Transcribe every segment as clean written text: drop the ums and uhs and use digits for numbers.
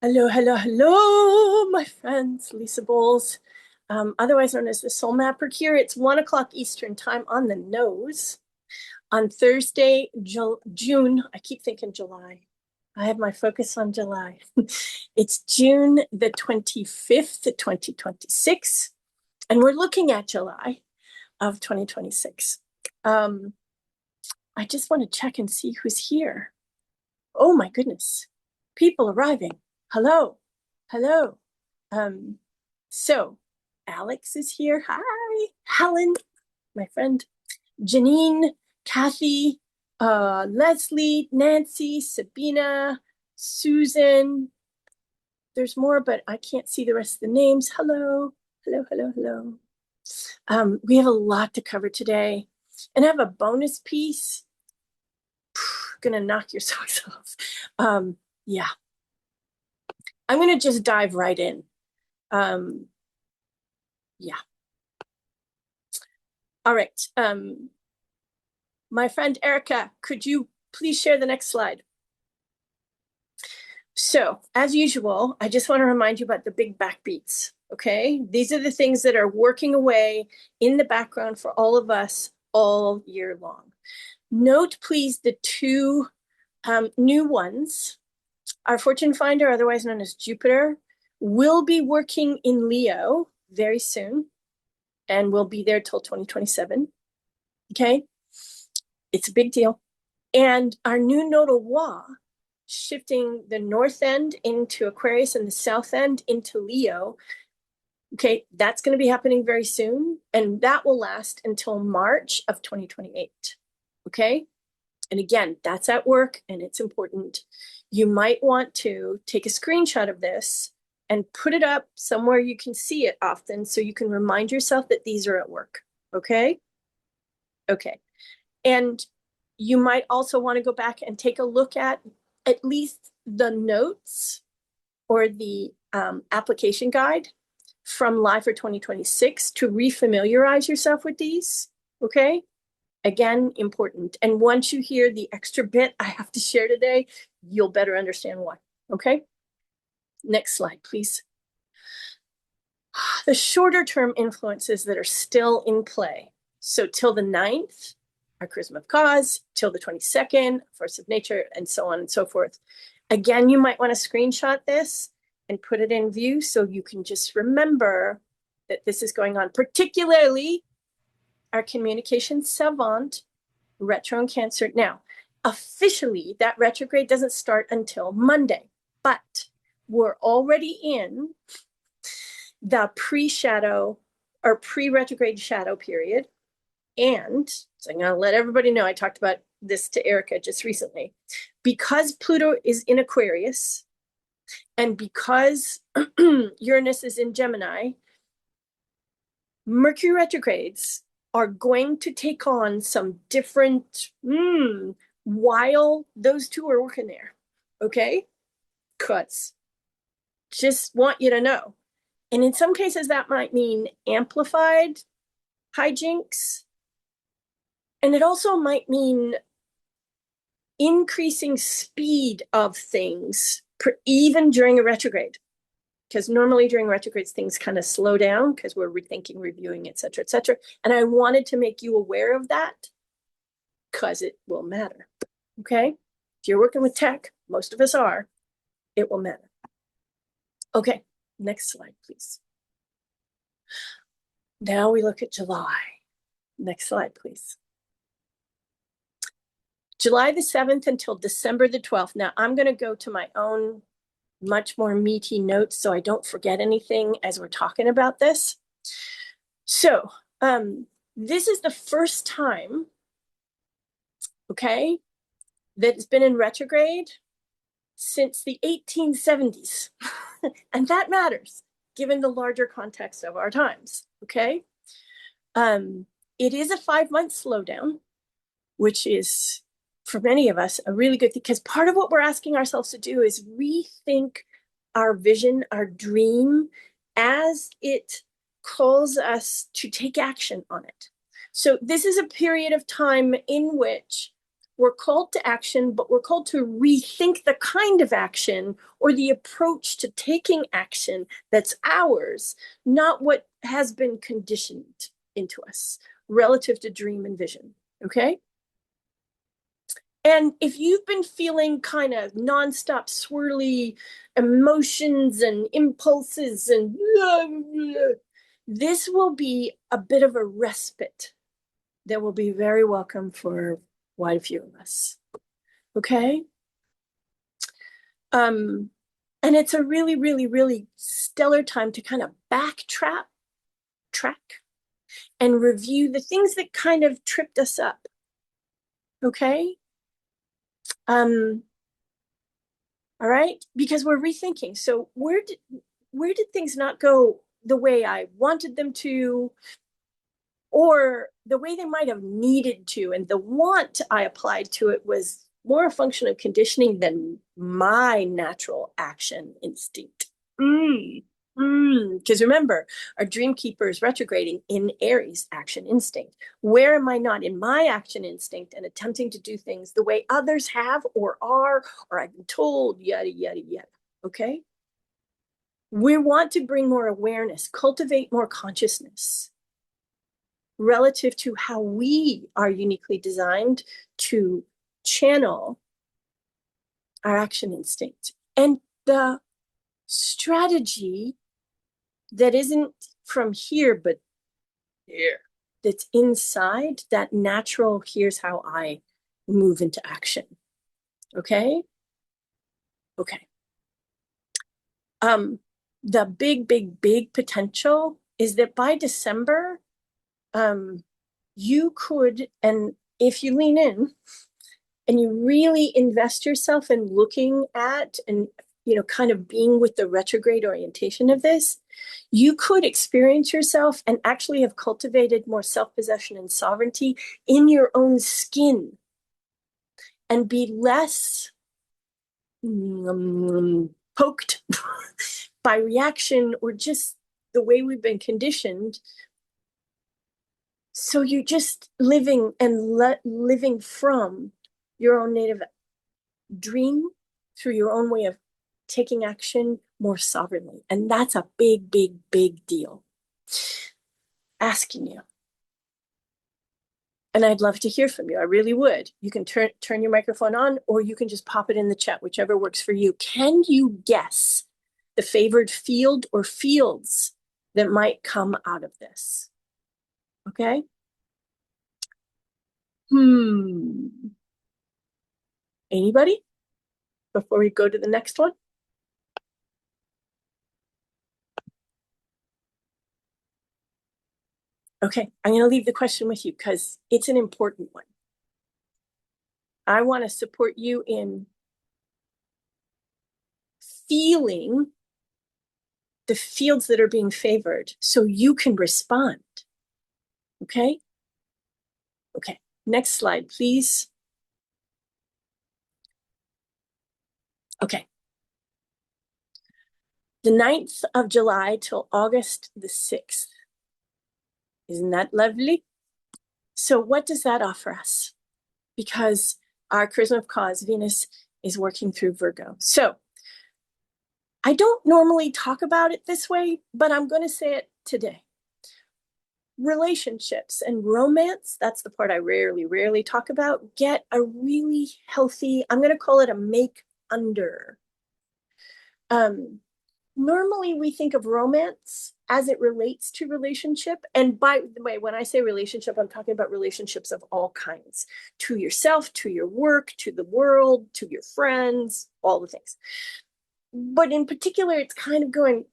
Hello, hello, hello, my friends. Lisa Bowles, otherwise known as the Soul Mapper here. It's 1 o'clock Eastern time on the nose on Thursday, June. I keep thinking July. I have my focus on July. It's June the 25th, 2026, and we're looking at July of 2026. I just want to check and see who's here. Oh my goodness, people arriving. Hello, hello. Um, so Alex is here. Hi, Helen, my friend, Janine, Kathy, Leslie, Nancy, Sabina, Susan. There's more, but I can't see the rest of the names. Hello, hello, hello, hello. We have a lot to cover today, and I have a bonus piece. Gonna knock your socks off. Yeah, I'm going to just dive right in. Yeah. All right. My friend Erica, could you please share the next slide? So, as usual, I just want to remind you about the big backbeats. Okay. These are the things that are working away in the background for all of us all year long. Note, please, the two new ones. Our fortune finder, otherwise known as Jupiter, will be working in Leo very soon and will be there till 2027. Okay. It's a big deal. And our new nodal Wa, shifting the north end into Aquarius and the south end into Leo. Okay, that's going to be happening very soon. And that will last until March of 2028. Okay. And again, that's at work and it's important. You might want to take a screenshot of this and put it up somewhere you can see it often so you can remind yourself that these are at work. Okay. Okay. And you might also want to go back and take a look at least the notes or the application guide from Live for 2026 to refamiliarize yourself with these. Okay. Again, important. And once you hear the extra bit I have to share today, you'll better understand why. Okay. Next slide, please. The shorter term influences that are still in play. So till the 9th, our Charisma of Cause, till the 22nd, Force of Nature, and so on and so forth. Again, you might want to screenshot this and put it in view so you can just remember that this is going on, particularly our communication savant, retro and Cancer. Now, officially, that retrograde doesn't start until Monday, but we're already in the pre-shadow or pre-retrograde shadow period. And so I'm going to let everybody know, I talked about this to Erica just recently. Because Pluto is in Aquarius and because Uranus is in Gemini, Mercury retrogrades are going to take on some different, while those two are working there. Okay? Cuts. Just want you to know. And in some cases, that might mean amplified hijinks. And it also might mean increasing speed of things, even during a retrograde. Because normally during retrogrades, things kind of slow down because we're rethinking, reviewing, et cetera, et cetera. And I wanted to make you aware of that because it will matter. Okay? If you're working with tech, most of us are, it will matter. Okay, next slide, please. Now we look at July. Next slide, please. July the 7th until December the 12th. Now I'm going to go to my own much more meaty notes so I don't forget anything as we're talking about this. So this is the first time, okay, that it's been in retrograde since the 1870s. And that matters given the larger context of our times, okay? It is a 5-month slowdown, which is, for many of us, a really good thing, because part of what we're asking ourselves to do is rethink our vision, our dream, as it calls us to take action on it. So this is a period of time in which We're called to action, but we're called to rethink the kind of action or the approach to taking action that's ours, not what has been conditioned into us relative to dream and vision. Okay? And if you've been feeling kind of nonstop swirly emotions and impulses and blah, blah, this will be a bit of a respite that will be very welcome for quite a few of us. Okay? And it's a really, really, really stellar time to kind of backtrack, track, and review the things that kind of tripped us up. Okay? All right? Because we're rethinking. So where did things not go the way I wanted them to, or the way they might have needed to? And the want I applied to it was more a function of conditioning than my natural action instinct. Because remember, our dream keeper is retrograding in Aries action instinct. Where am I not in my action instinct and attempting to do things the way others have or are, or I've been told, yada, yada, yada. Okay? We want to bring more awareness, cultivate more consciousness relative to how we are uniquely designed to channel our action instinct. And the strategy that isn't from here, but here, that's inside, that natural, here's how I move into action. Okay? Okay. The big, big, big potential is that by December, you could, and if you lean in and you really invest yourself in looking at and, you know, kind of being with the retrograde orientation of this, you could experience yourself and actually have cultivated more self-possession and sovereignty in your own skin and be less poked by reaction or just the way we've been conditioned. So you're just living and living from your own native dream through your own way of taking action more sovereignly. And that's a big, big, big deal. Asking you. And I'd love to hear from you. I really would. You can turn your microphone on, or you can just pop it in the chat, whichever works for you. Can you guess the favored field or fields that might come out of this? Okay? Anybody? Before we go to the next one? Okay, I'm going to leave the question with you because it's an important one. I want to support you in feeling the fields that are being favored so you can respond. Okay? Okay, next slide, please. Okay. The 9th of July till August the 6th. Isn't that lovely? So what does that offer us? Because our charisma of cause, Venus, is working through Virgo. So I don't normally talk about it this way, but I'm going to say it today. Relationships and romance, that's the part I rarely talk about, get a really healthy, I'm going to call it a make under. Normally we think of romance as it relates to relationship. And by the way, when I say relationship, I'm talking about relationships of all kinds, to yourself, to your work, to the world, to your friends, all the things. But in particular, it's kind of going,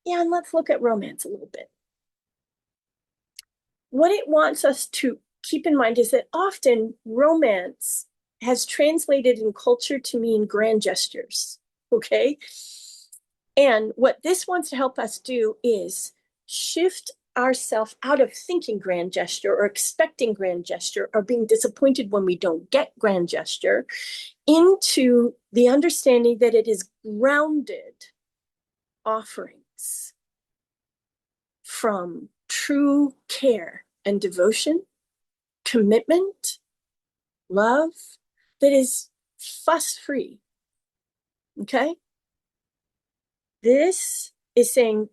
yeah, and let's look at romance a little bit. What it wants us to keep in mind is that often romance has translated in culture to mean grand gestures, okay? And what this wants to help us do is shift ourselves out of thinking grand gesture or expecting grand gesture or being disappointed when we don't get grand gesture into the understanding that it is grounded offerings from true care and devotion, commitment, love, that is fuss-free. Okay? This is saying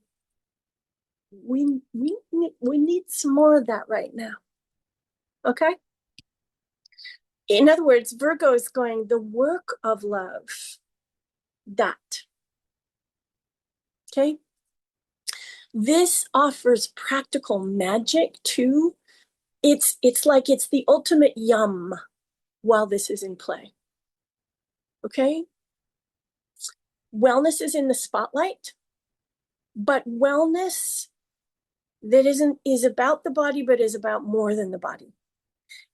we need some more of that right now. Okay? In other words, Virgo is going, the work of love, that. Okay? This offers practical magic too. It's like it's the ultimate yum while this is in play. Okay? Wellness is in the spotlight, but wellness that is about the body, but is about more than the body.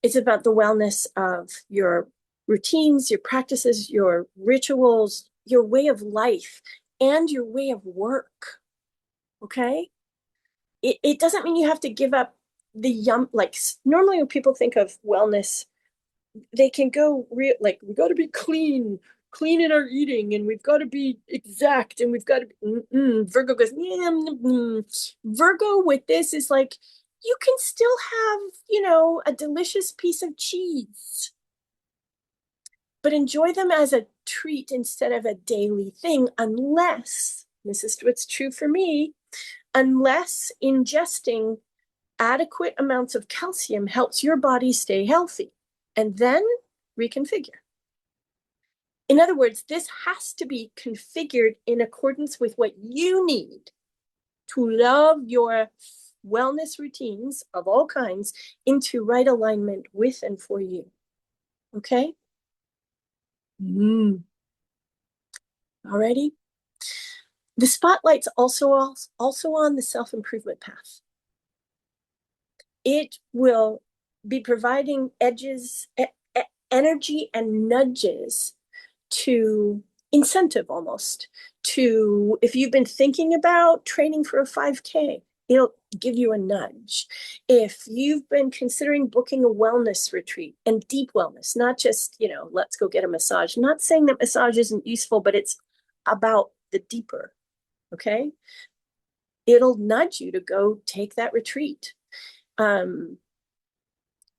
It's about the wellness of your routines, your practices, your rituals, your way of life, and your way of work. Okay? It doesn't mean you have to give up the yum. Like normally when people think of wellness, they can go real, like we got to be clean in our eating, and we've got to be exact, and we've got to be, Virgo goes, Virgo with this is like, you can still have, a delicious piece of cheese, but enjoy them as a treat instead of a daily thing, unless, this is what's true for me, unless ingesting adequate amounts of calcium helps your body stay healthy, and then reconfigure. In other words, this has to be configured in accordance with what you need to love your wellness routines of all kinds into right alignment with and for you. Okay? Alrighty? The spotlight's also on the self-improvement path. It will be providing edges, energy and nudges to incentive almost to, if you've been thinking about training for a 5K, it'll give you a nudge. If you've been considering booking a wellness retreat, and deep wellness, not just, let's go get a massage. I'm not saying that massage isn't useful, but it's about the deeper, okay? It'll nudge you to go take that retreat.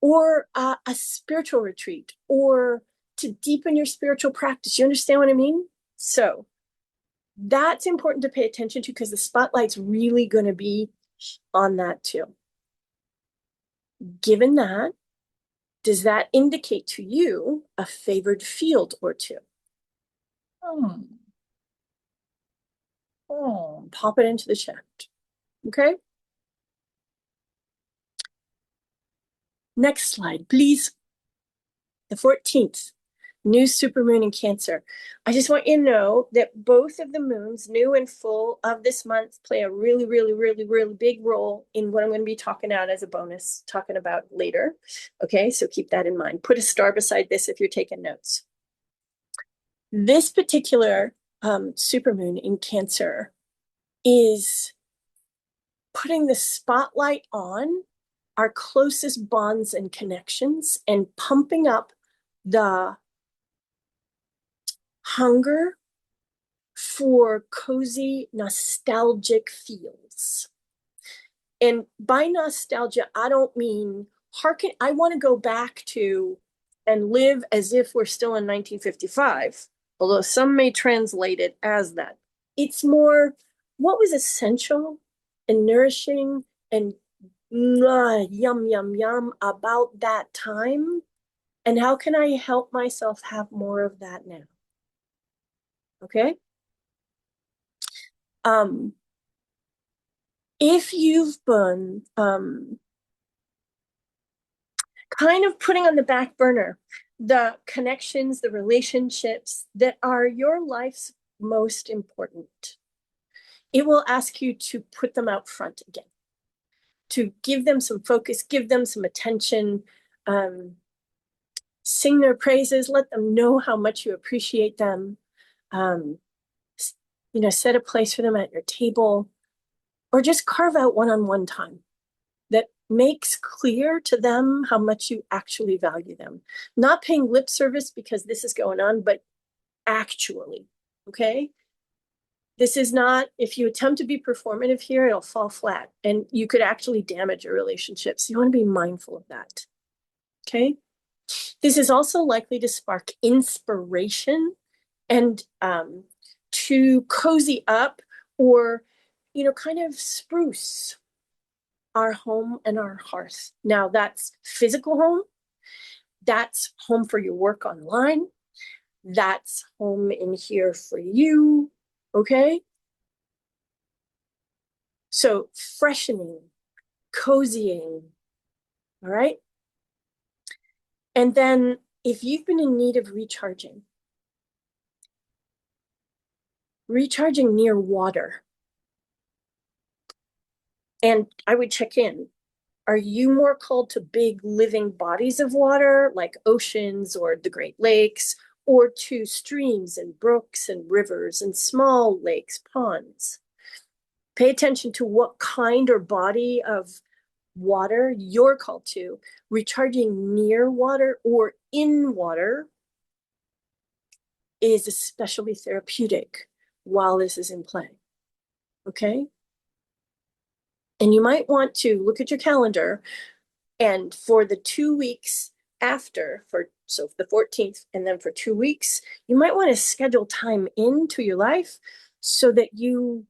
Or a spiritual retreat, or to deepen your spiritual practice. You understand what I mean? So that's important to pay attention to, because the spotlight's really going to be on that too. Given that, does that indicate to you a favored field or two? Pop it into the chat. Okay? Next slide, please. The 14th. New supermoon in Cancer. I just want you to know that both of the moons, new and full, of this month play a really, really, really, really big role in what I'm going to be talking about later. Okay, so keep that in mind. Put a star beside this if you're taking notes. This particular supermoon in Cancer is putting the spotlight on our closest bonds and connections and pumping up the hunger for cozy, nostalgic feels. And by nostalgia, I don't mean I want to go back to and live as if we're still in 1955, although some may translate it as that. It's more what was essential and nourishing and yum, yum, yum about that time, and how can I help myself have more of that now? Okay? If you've been kind of putting on the back burner the connections, the relationships that are your life's most important, it will ask you to put them out front again, to give them some focus, give them some attention, sing their praises, let them know how much you appreciate them, set a place for them at your table, or just carve out one-on-one time that makes clear to them how much you actually value them. Not paying lip service because this is going on, but actually, okay? This is not, if you attempt to be performative here, it'll fall flat and you could actually damage your relationships. You want to be mindful of that, okay? This is also likely to spark inspiration and to cozy up or, kind of spruce our home and our hearth. Now, that's physical home. That's home for your work online. That's home in here for you. Okay. So freshening, cozying. All right. And then if you've been in need of recharging near water, and I would check in. Are you more called to big living bodies of water like oceans or the Great Lakes, or to streams and brooks and rivers and small lakes, ponds? Pay attention to what kind or body of water you're called to. Recharging near water or in water is especially therapeutic while this is in play. Okay? And you might want to look at your calendar, and for the 2 weeks after, so the 14th, and then for 2 weeks, you might want to schedule time into your life so that you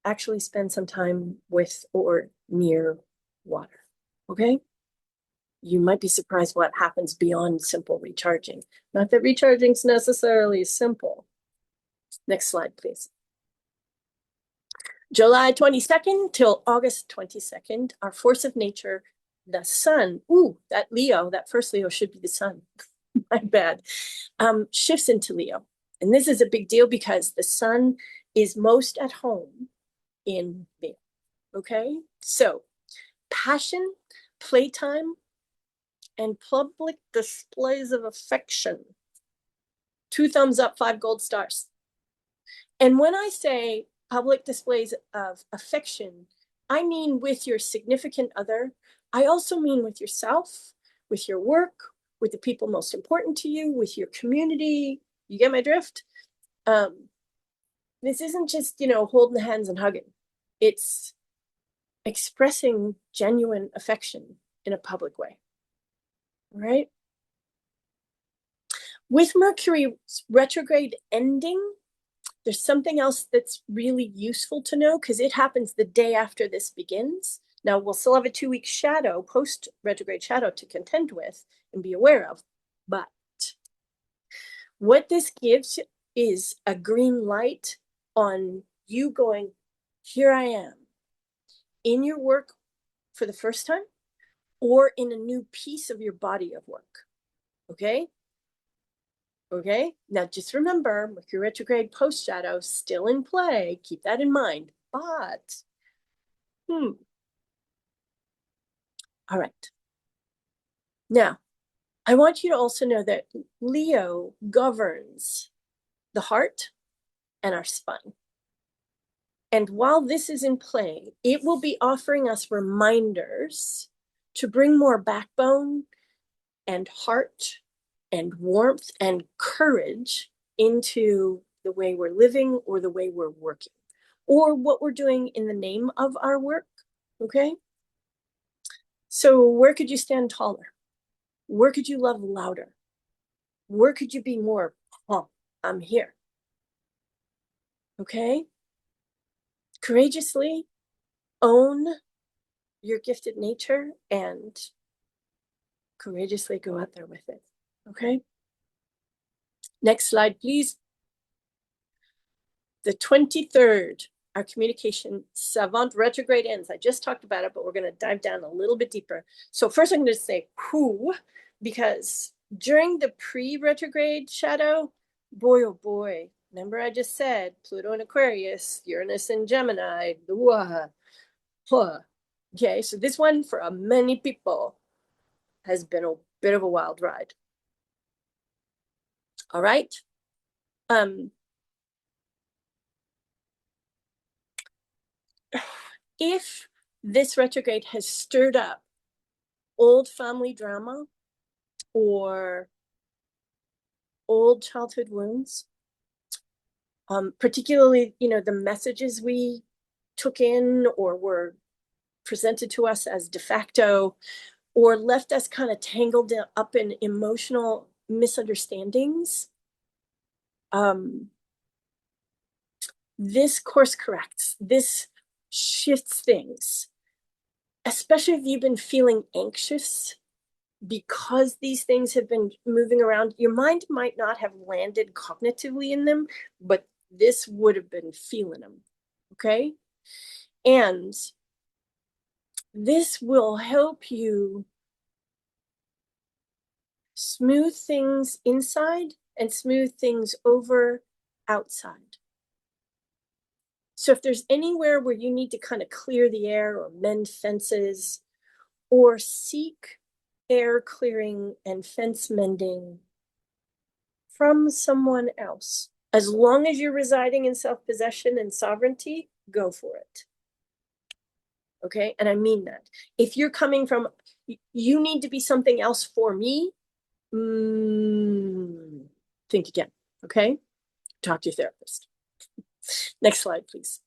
actually spend some time with or near water. Okay? You might be surprised what happens beyond simple recharging. Not that recharging is necessarily simple. Next slide, please. July 22nd till August 22nd, our force of nature, the sun. Ooh, that Leo, that first Leo should be the sun. My bad. Shifts into Leo. And this is a big deal because the sun is most at home in Leo. Okay? So, passion, playtime, and public displays of affection. 2 thumbs up, 5 gold stars. And when I say public displays of affection, I mean with your significant other. I also mean with yourself, with your work, with the people most important to you, with your community. You get my drift? This isn't just, holding hands and hugging. It's expressing genuine affection in a public way. All right? With Mercury retrograde ending, there's something else that's really useful to know because it happens the day after this begins. Now, we'll still have a 2-week shadow, post retrograde shadow to contend with and be aware of. But what this gives is a green light on you going, here I am in your work for the first time or in a new piece of your body of work. Okay? Okay, now just remember, Mercury retrograde post shadow still in play. Keep that in mind. But, all right. Now, I want you to also know that Leo governs the heart and our spine. And while this is in play, it will be offering us reminders to bring more backbone and heart and warmth and courage into the way we're living or the way we're working or what we're doing in the name of our work. Okay. So where could you stand taller? Where could you love louder? Where could you be more, I'm here. Okay. Courageously own your gifted nature and courageously go out there with it. Okay. Next slide, please. The 23rd, our communication savant retrograde ends. I just talked about it, but we're going to dive down a little bit deeper. So first I'm going to say who, because during the pre-retrograde shadow, boy, oh boy, remember I just said Pluto in Aquarius, Uranus in Gemini, okay, so this one for many people has been a bit of a wild ride. All right. If this retrograde has stirred up old family drama or old childhood wounds, particularly, the messages we took in or were presented to us as de facto, or left us kind of tangled up in emotional misunderstandings, this course corrects, this shifts things, especially if you've been feeling anxious because these things have been moving around. Your mind might not have landed cognitively in them, but this would have been feeling them, okay? And this will help you smooth things inside and smooth things over outside. So if there's anywhere where you need to kind of clear the air or mend fences or seek air clearing and fence mending from someone else, as long as you're residing in self-possession and sovereignty, go for it. Okay? And I mean that. If you're coming from, you need to be something else for me, think again. Okay? Talk to your therapist. Next slide, please.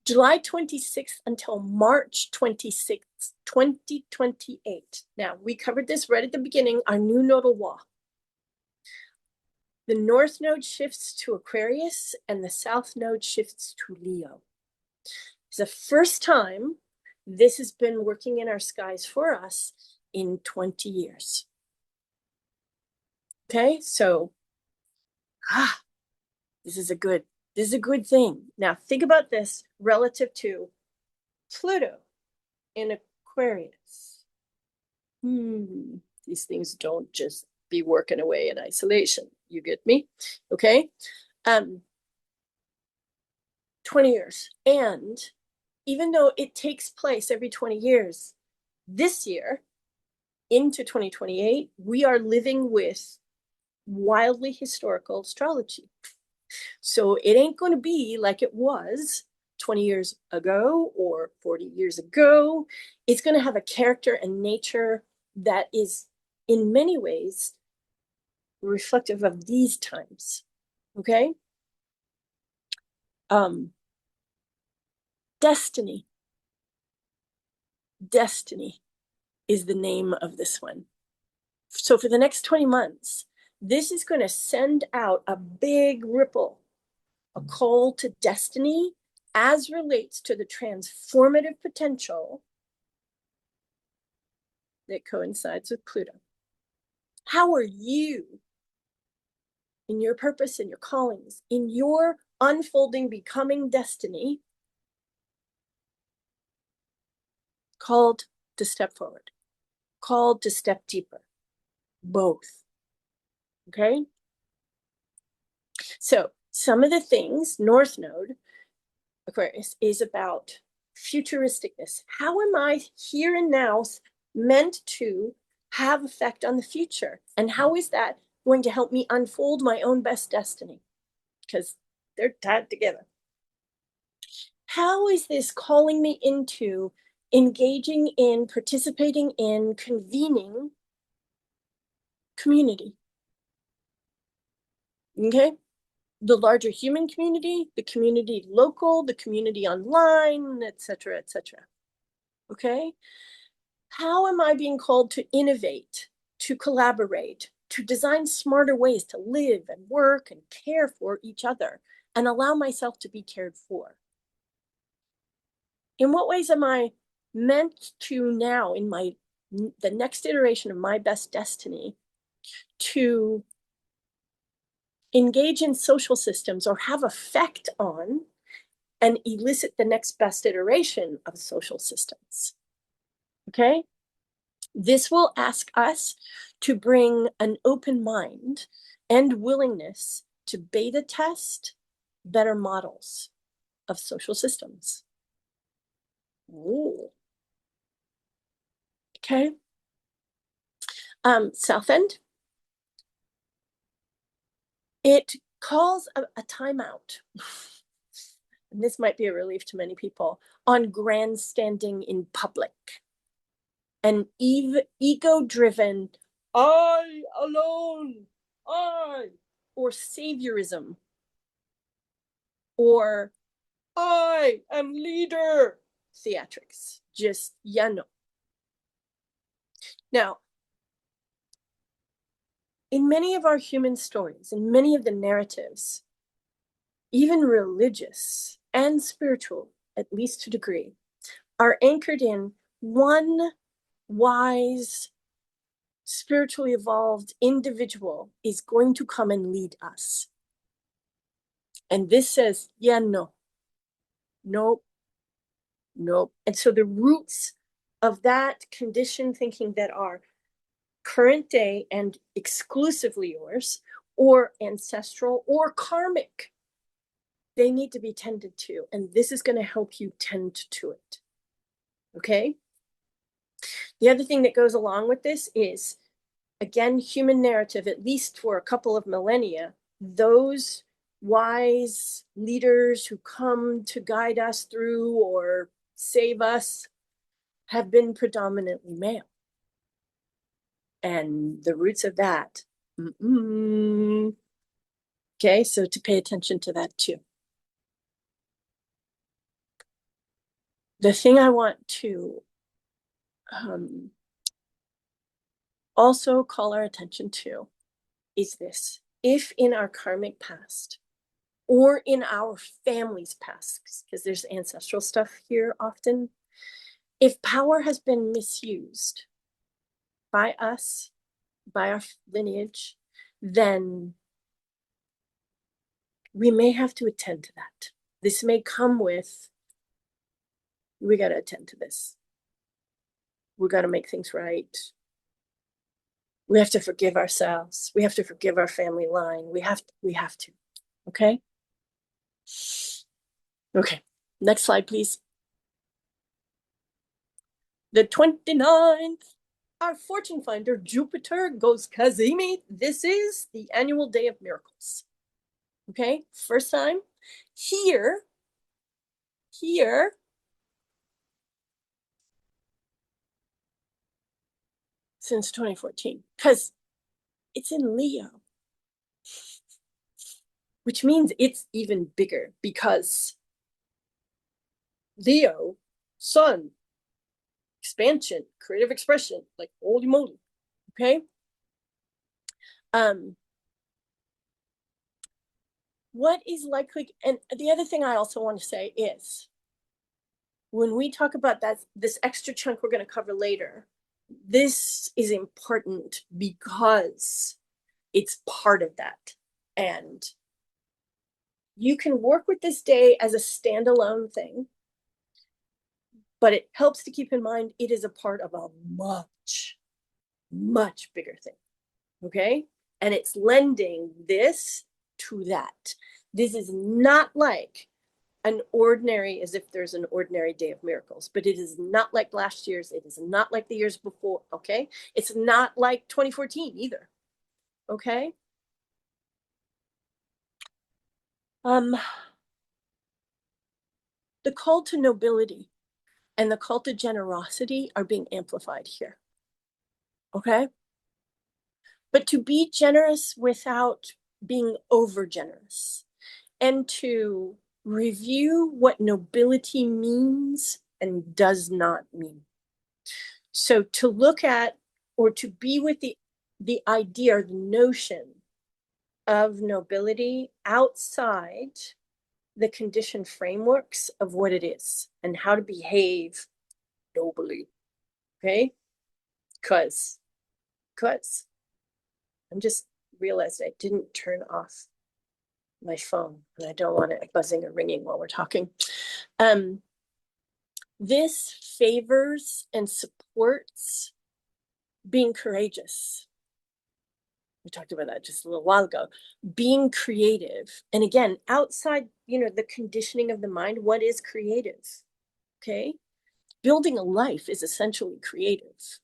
July 26th until March 26th, 2028. Now, we covered this right at the beginning, our new nodal law. The North Node shifts to Aquarius and the South Node shifts to Leo. It's the first time this has been working in our skies for us in 20 years. Okay, so this is a good thing. Now think about this relative to Pluto in Aquarius. These things don't just be working away in isolation. You get me? Okay. 20 years. And even though it takes place every 20 years, this year into 2028, we are living with wildly historical astrology. So it ain't going to be like it was 20 years ago or 40 years ago. It's going to have a character and nature that is in many ways reflective of these times. Okay? Destiny. Destiny is the name of this one. So for the next 20 months, this is going to send out a big ripple, a call to destiny as relates to the transformative potential that coincides with Pluto. How are you in your purpose, in your callings, in your unfolding, becoming destiny, called to step forward, called to step deeper? Both. Okay? So some of the things, North Node, Aquarius, is about futuristicness. How am I here and now meant to have effect on the future? And how is that going to help me unfold my own best destiny? Because they're tied together. How is this calling me into engaging in, participating in, convening community? Okay? The larger human community, the community local, the community online, etc., etc. Okay? How am I being called to innovate, to collaborate, to design smarter ways to live and work and care for each other and allow myself to be cared for? In what ways am I meant to now, in the next iteration of my best destiny, to engage in social systems or have effect on and elicit the next best iteration of social systems? Okay? This will ask us to bring an open mind and willingness to beta test better models of social systems. Ooh. Okay. South End. It calls a timeout. And this might be a relief to many people, on grandstanding in public. An ego-driven, I alone, or saviorism, or I am leader theatrics. Just, yeah, no. Now, in many of our human stories, in many of the narratives, even religious and spiritual, at least to a degree, are anchored in one wise, spiritually evolved individual is going to come and lead us. And this says, yeah, no, nope, nope. And so the roots of that conditioned thinking that are current day and exclusively yours, or ancestral or karmic, they need to be tended to. And this is going to help you tend to it. Okay? The other thing that goes along with this is, again, human narrative, at least for a couple of millennia, those wise leaders who come to guide us through or save us have been predominantly male. And the roots of that, okay, so to pay attention to that too. The thing I want to also call our attention to is this. If in our karmic past or in our family's past, because there's ancestral stuff here often, if power has been misused by us, by our lineage, then we may have to attend to that. This may come with, we got to attend to this. We got to make things right. We have to forgive ourselves. We have to forgive our family line. We have to. Okay? Okay. Next slide, please. The 29th, our fortune finder, Jupiter, goes Kazimi. This is the annual day of miracles. Okay? First time. Here, since 2014, because it's in Leo, which means it's even bigger because Leo, sun, expansion, creative expression, like holy moly. Okay. What is likely, and the other thing I also want to say is when we talk about that, this extra chunk we're going to cover later, this is important because it's part of that. And you can work with this day as a standalone thing, but it helps to keep in mind it is a part of a much, much bigger thing. Okay? And it's lending this to that. This is not like an ordinary, as if there's an ordinary day of miracles, but it is not like last year's. It is not like the years before. Okay? It's not like 2014 either. Okay? The call to nobility and the call to generosity are being amplified here. Okay? But to be generous without being over generous, and to review what nobility means and does not mean. So to look at or to be with the idea or the notion of nobility outside the conditioned frameworks of what it is and how to behave nobly. Okay? Because I'm just realized I didn't turn off my phone and I don't want it buzzing or ringing while we're talking. This favors and supports being courageous. We talked about that just a little while ago. Being creative. And again, outside, the conditioning of the mind, what is creative? Okay? Building a life is essentially creative.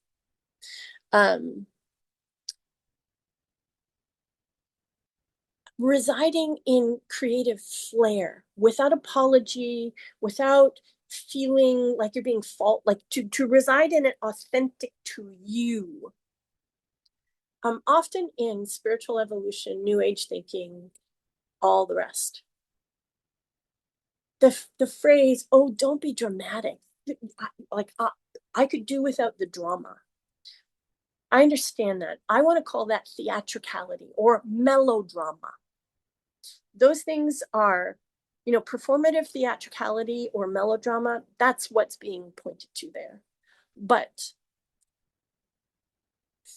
Residing in creative flair without apology, without feeling like you're being like to reside in it authentic to you. Often in spiritual evolution, new age thinking, all the rest. The phrase, oh, don't be dramatic. I could do without the drama. I understand that. I want to call that theatricality or melodrama. Those things are, performative theatricality or melodrama. That's what's being pointed to there. But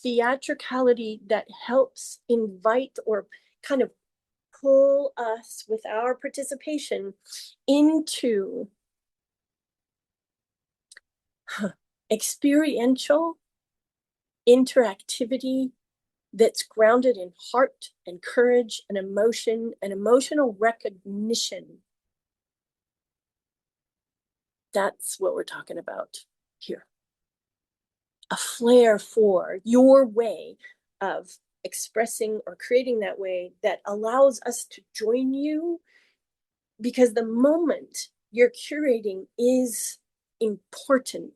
theatricality that helps invite or kind of pull us with our participation into experiential interactivity that's grounded in heart and courage and emotion and emotional recognition. That's what we're talking about here. A flair for your way of expressing or creating that way that allows us to join you, because the moment you're curating is important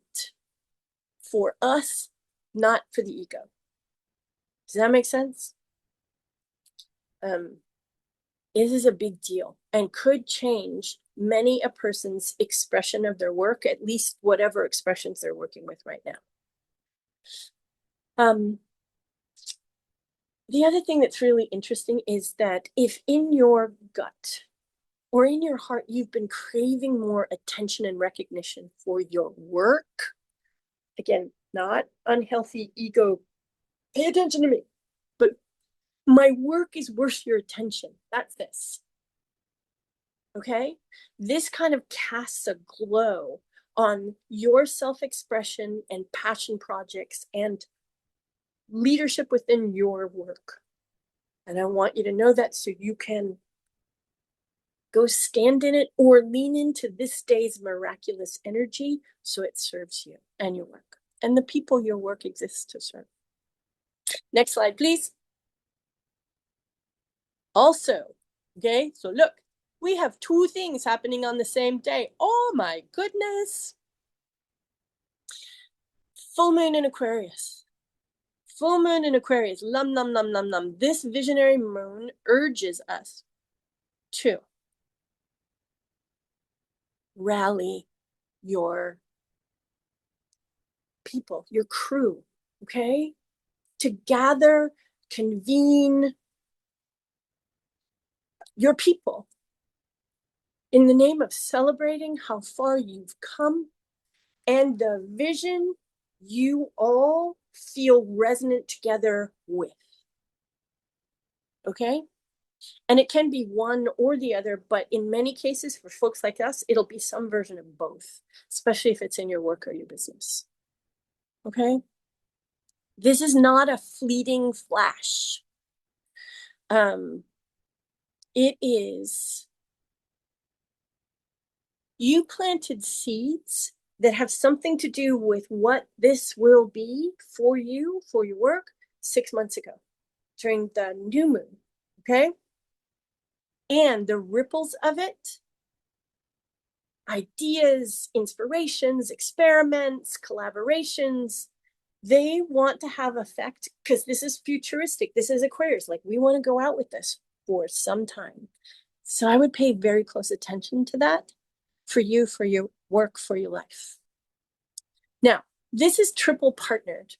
for us, not for the ego. Does that make sense? This is a big deal and could change many a person's expression of their work, at least whatever expressions they're working with right now. The other thing that's really interesting is that if in your gut or in your heart, you've been craving more attention and recognition for your work, again, not unhealthy ego, pay attention to me, but my work is worth your attention. That's this. Okay? This kind of casts a glow on your self-expression and passion projects and leadership within your work. And I want you to know that so you can go stand in it or lean into this day's miraculous energy so it serves you and your work and the people your work exists to serve. Next slide, please. Also, okay, so look, we have two things happening on the same day. Oh my goodness. Full moon in Aquarius. Full moon in Aquarius. Lum, num, num, num, num. This visionary moon urges us to rally your people, your crew, okay? To gather, convene your people in the name of celebrating how far you've come and the vision you all feel resonant together with. Okay? And it can be one or the other, but in many cases, for folks like us, it'll be some version of both, especially if it's in your work or your business. Okay? This is not a fleeting flash. It is, you planted seeds that have something to do with what this will be for you, for your work, 6 months ago during the new moon. Okay? And the ripples of it, ideas, inspirations, experiments, collaborations, they want to have effect because this is futuristic. This is Aquarius. Like, we want to go out with this for some time. So I would pay very close attention to that for you, for your work, for your life. Now, this is triple partnered.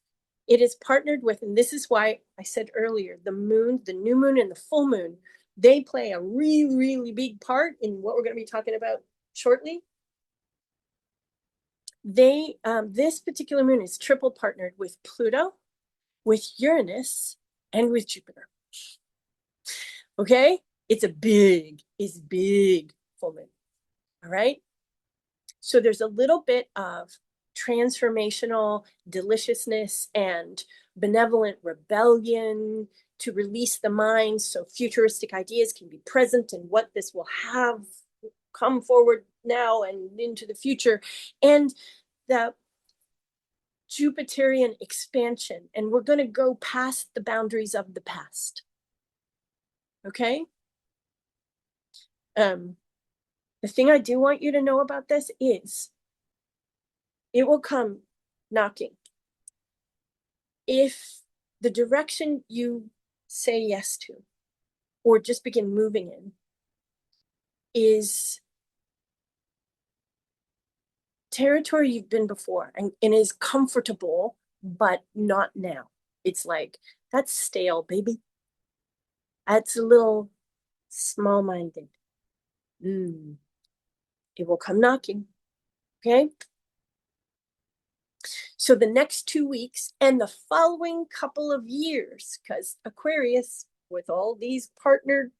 It is partnered with, and this is why I said earlier, the moon, the new moon, and the full moon, they play a really, really big part in what we're going to be talking about shortly. This particular moon is triple partnered with Pluto, with Uranus, and with Jupiter. Okay? It's big full moon. All right? So there's a little bit of transformational deliciousness and benevolent rebellion to release the mind so futuristic ideas can be present and what this will have come forward now and into the future. And the Jupiterian expansion, and we're going to go past the boundaries of the past. Okay? The thing I do want you to know about this is it will come knocking. If the direction you say yes to or just begin moving in is territory you've been before and is comfortable, but not now. It's like, that's stale, baby. That's a little small-minded. It will come knocking, okay? So the next 2 weeks and the following couple of years, because Aquarius, with all these partnered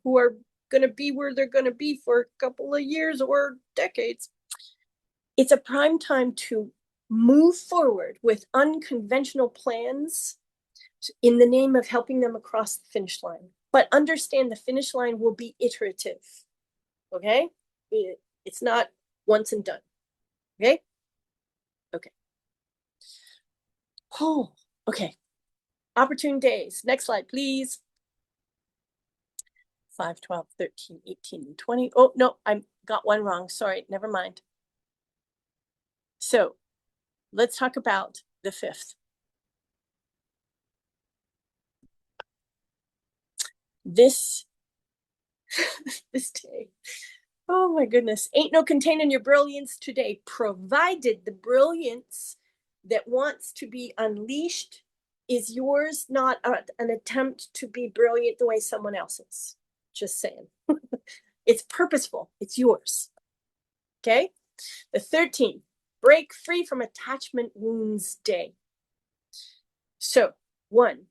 who are going to be where they're going to be for a couple of years or decades, it's a prime time to move forward with unconventional plans in the name of helping them across the finish line. But understand the finish line will be iterative, okay? It's not once and done, okay? Okay. Oh, okay. Opportune days. Next slide, please. 5, 12, 13, 18, and 20. Oh, no, I got one wrong. Sorry, never mind. So let's talk about the 5th. This day. Oh my goodness. Ain't no containing your brilliance today, provided the brilliance that wants to be unleashed is yours, not an attempt to be brilliant the way someone else is. Just saying. It's purposeful. It's yours. Okay? The 13th, break free from attachment wounds day. So, 1,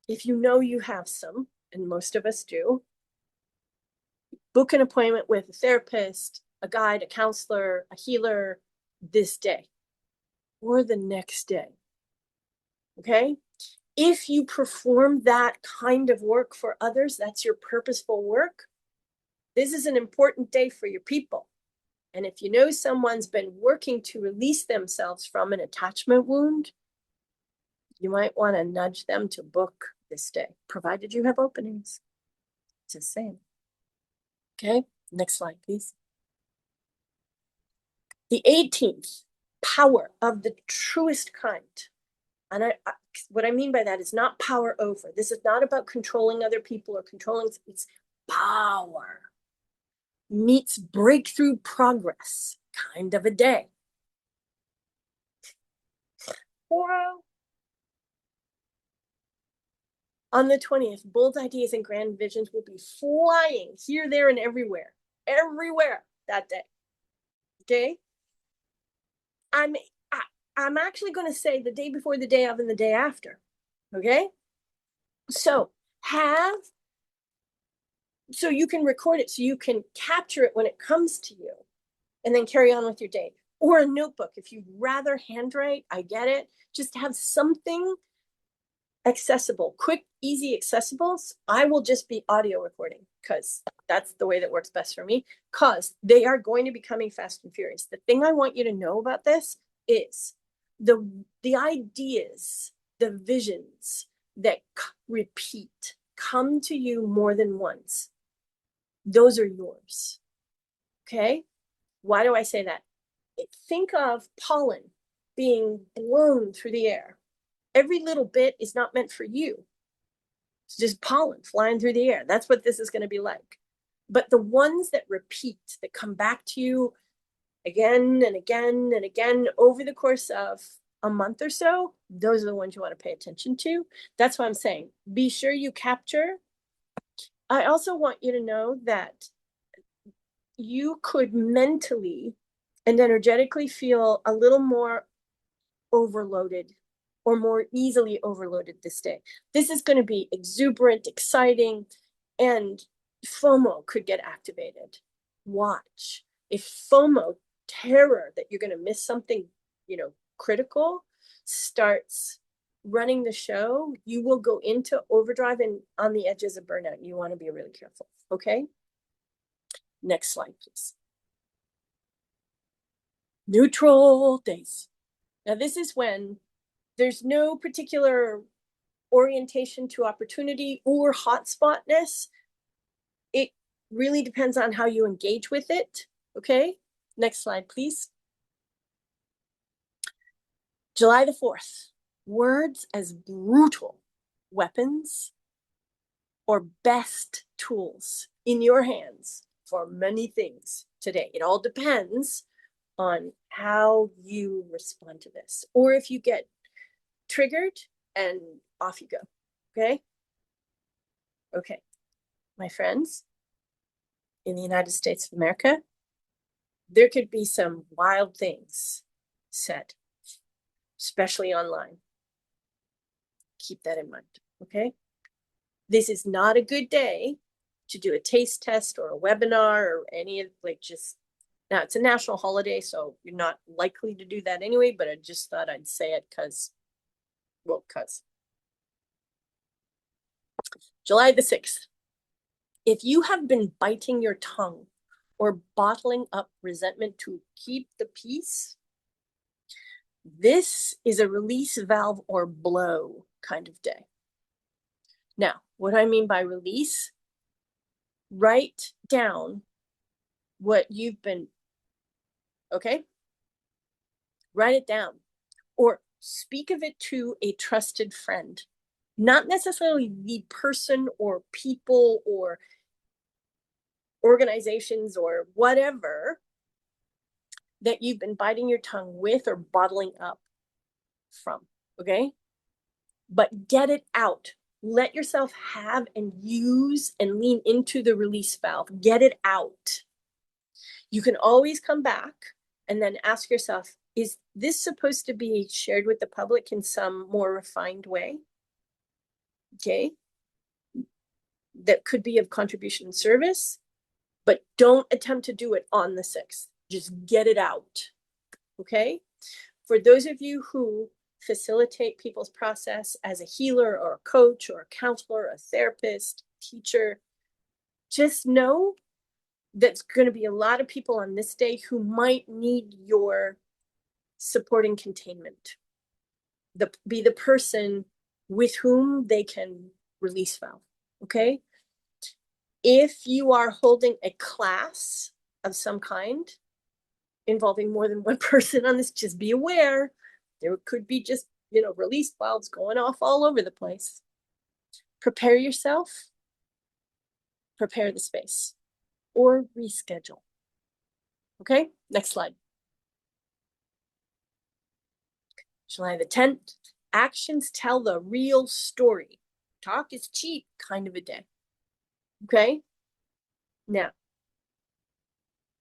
if you know you have some, and most of us do, book an appointment with a therapist, a guide, a counselor, a healer this day or the next day. Okay? If you perform that kind of work for others, that's your purposeful work. This is an important day for your people. And if you know someone's been working to release themselves from an attachment wound, you might want to nudge them to book this day, provided you have openings. Just saying. Okay, next slide, please. The 18th, power of the truest kind. And what I mean by that is not power over. This is not about controlling other people or controlling, it's power meets breakthrough progress kind of a day. Wow. On the 20th, bold ideas and grand visions will be flying here, there, and everywhere that day. Okay? I'm actually going to say the day before, the day of, and the day after. Okay? So you can record it, so you can capture it when it comes to you and then carry on with your day. Or a notebook. If you'd rather handwrite, I get it. Just have something accessible, quick, easy, accessible. I will just be audio recording because that's the way that works best for me, because they are going to be coming fast and furious. The thing I want you to know about this is the ideas, the visions that repeat, come to you more than once. Those are yours. Okay? Why do I say that? Think of pollen being blown through the air. Every little bit is not meant for you. It's just pollen flying through the air. That's what this is going to be like. But the ones that repeat, that come back to you again and again and again over the course of a month or so, those are the ones you want to pay attention to. That's what I'm saying. Be sure you capture. I also want you to know that you could mentally and energetically feel a little more overloaded or more easily overloaded this day. This is going to be exuberant, exciting, and FOMO could get activated. Watch. If FOMO, terror that you're going to miss something, critical, starts running the show, you will go into overdrive and on the edges of burnout. You want to be really careful. Okay? Next slide, please. Neutral days. Now, this is when there's no particular orientation to opportunity or hotspotness. It really depends on how you engage with it. Okay? Next slide, please. July the 4th. Words as brutal weapons or best tools in your hands for many things today. It all depends on how you respond to this, or if you get triggered, and off you go. Okay? Okay. My friends, in the United States of America, there could be some wild things said, especially online. Keep that in mind. Okay? This is not a good day to do a taste test or a webinar or any of, like, just now it's a national holiday, so you're not likely to do that anyway, but I just thought I'd say it because July the 6th. If you have been biting your tongue or bottling up resentment to keep the peace, this is a release valve or blow kind of day. Now, what I mean by release, write down what you've been, okay? Write it down or speak of it to a trusted friend, not necessarily the person or people or organizations or whatever that you've been biting your tongue with or bottling up from, okay? But get it out. Let yourself have and use and lean into the release valve. Get it out. You can always come back and then ask yourself, is this supposed to be shared with the public in some more refined way? Okay. That could be of contribution and service, but don't attempt to do it on the 6th. Just get it out. Okay. For those of you who facilitate people's process as a healer or a coach or a counselor, a therapist, teacher, just know that's going to be a lot of people on this day who might need your supporting containment. Be the person with whom they can release valve. Okay. If you are holding a class of some kind involving more than one person on this, just be aware there could be just, release valves going off all over the place. Prepare yourself, prepare the space, or reschedule. Okay, next slide. July the 10th, actions tell the real story. Talk is cheap kind of a day. Okay, now,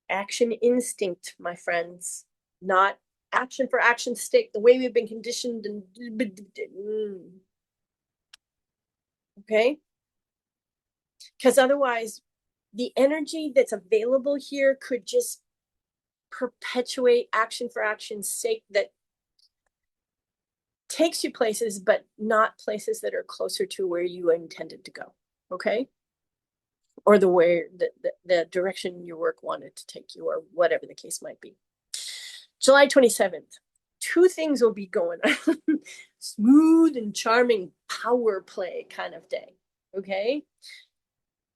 action instinct, my friends, not action for action's sake, the way we've been conditioned and okay? Because otherwise, the energy that's available here could just perpetuate action for action's sake that takes you places, but not places that are closer to where you intended to go, okay? Or the direction your work wanted to take you, or whatever the case might be. July 27th, two things will be going on. Smooth and charming power play kind of day, okay?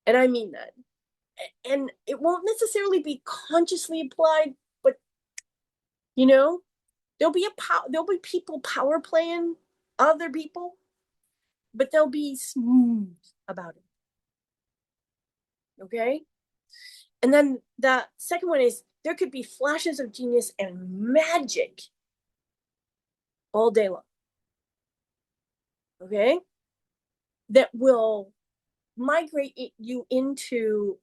And I mean that. And it won't necessarily be consciously applied, but there'll be people power playing other people, but they'll be smooth about it. Okay? And then the second one is there could be flashes of genius and magic all day long. Okay? That will migrate you into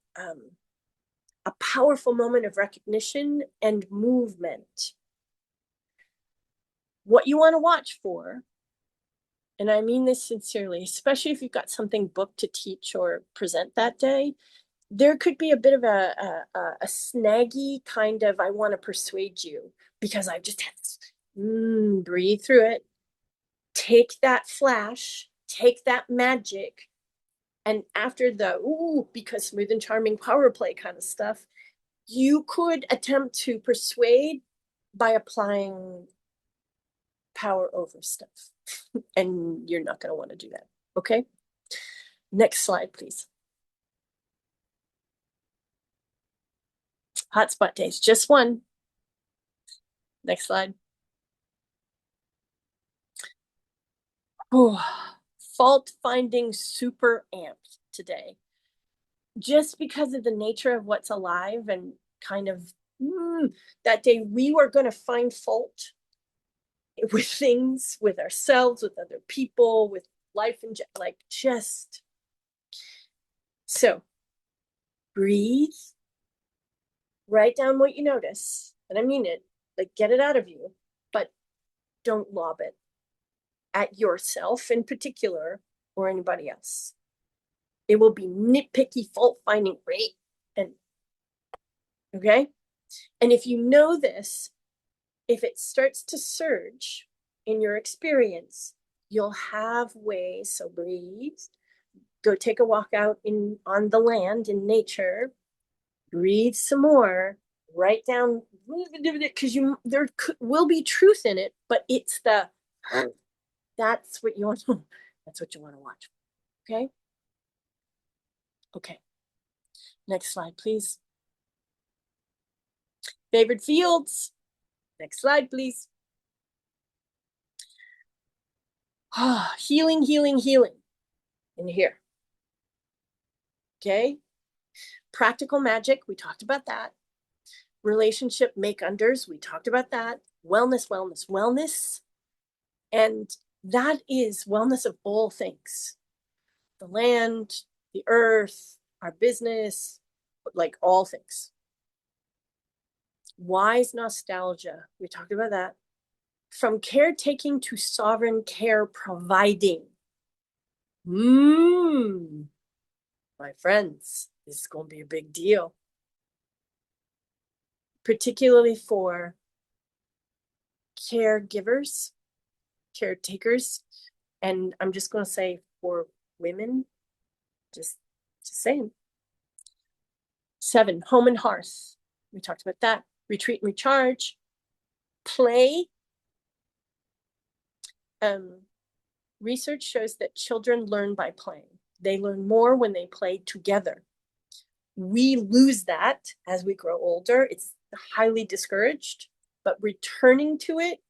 a powerful moment of recognition and movement. What you want to watch for, and I mean this sincerely, especially if you've got something booked to teach or present that day, there could be a bit of a snaggy kind of, I want to persuade you because I've just had this, breathe through it, take that flash, take that magic, and after the, because smooth and charming power play kind of stuff, you could attempt to persuade by applying power over stuff. And you're not going to want to do that. Okay. Next slide, please. Hotspot days, just one. Next slide. Oh, fault finding super amped today. Just because of the nature of what's alive and kind of That day we were going to find fault with things, with ourselves, with other people, with life, and like just so breathe, write down what you notice, and I mean it, like get it out of you, but don't lob it at yourself in particular or anybody else. It will be nitpicky, fault finding, right? And okay. And if you know this, if it starts to surge in your experience, you'll have ways. So breathe, go take a walk out on the land in nature, breathe some more, write down, because there will be truth in it, but it's that's what you want to watch. Okay. Okay. Next slide, please. Favorite fields. Next slide, please. Healing, healing, healing in here. Okay. Practical magic. We talked about that. Relationship make unders. We talked about that. Wellness, wellness, wellness. And that is wellness of all things. The land, the earth, our business, like all things. Wise nostalgia. We talked about that. From caretaking to sovereign care providing. My friends, this is going to be a big deal. Particularly for caregivers, caretakers, and I'm just going to say for women, just saying. 7, home and hearth. We talked about that. Retreat and recharge. Play. Research shows that children learn by playing. They learn more when they play together. We lose that as we grow older. It's highly discouraged, but returning to it,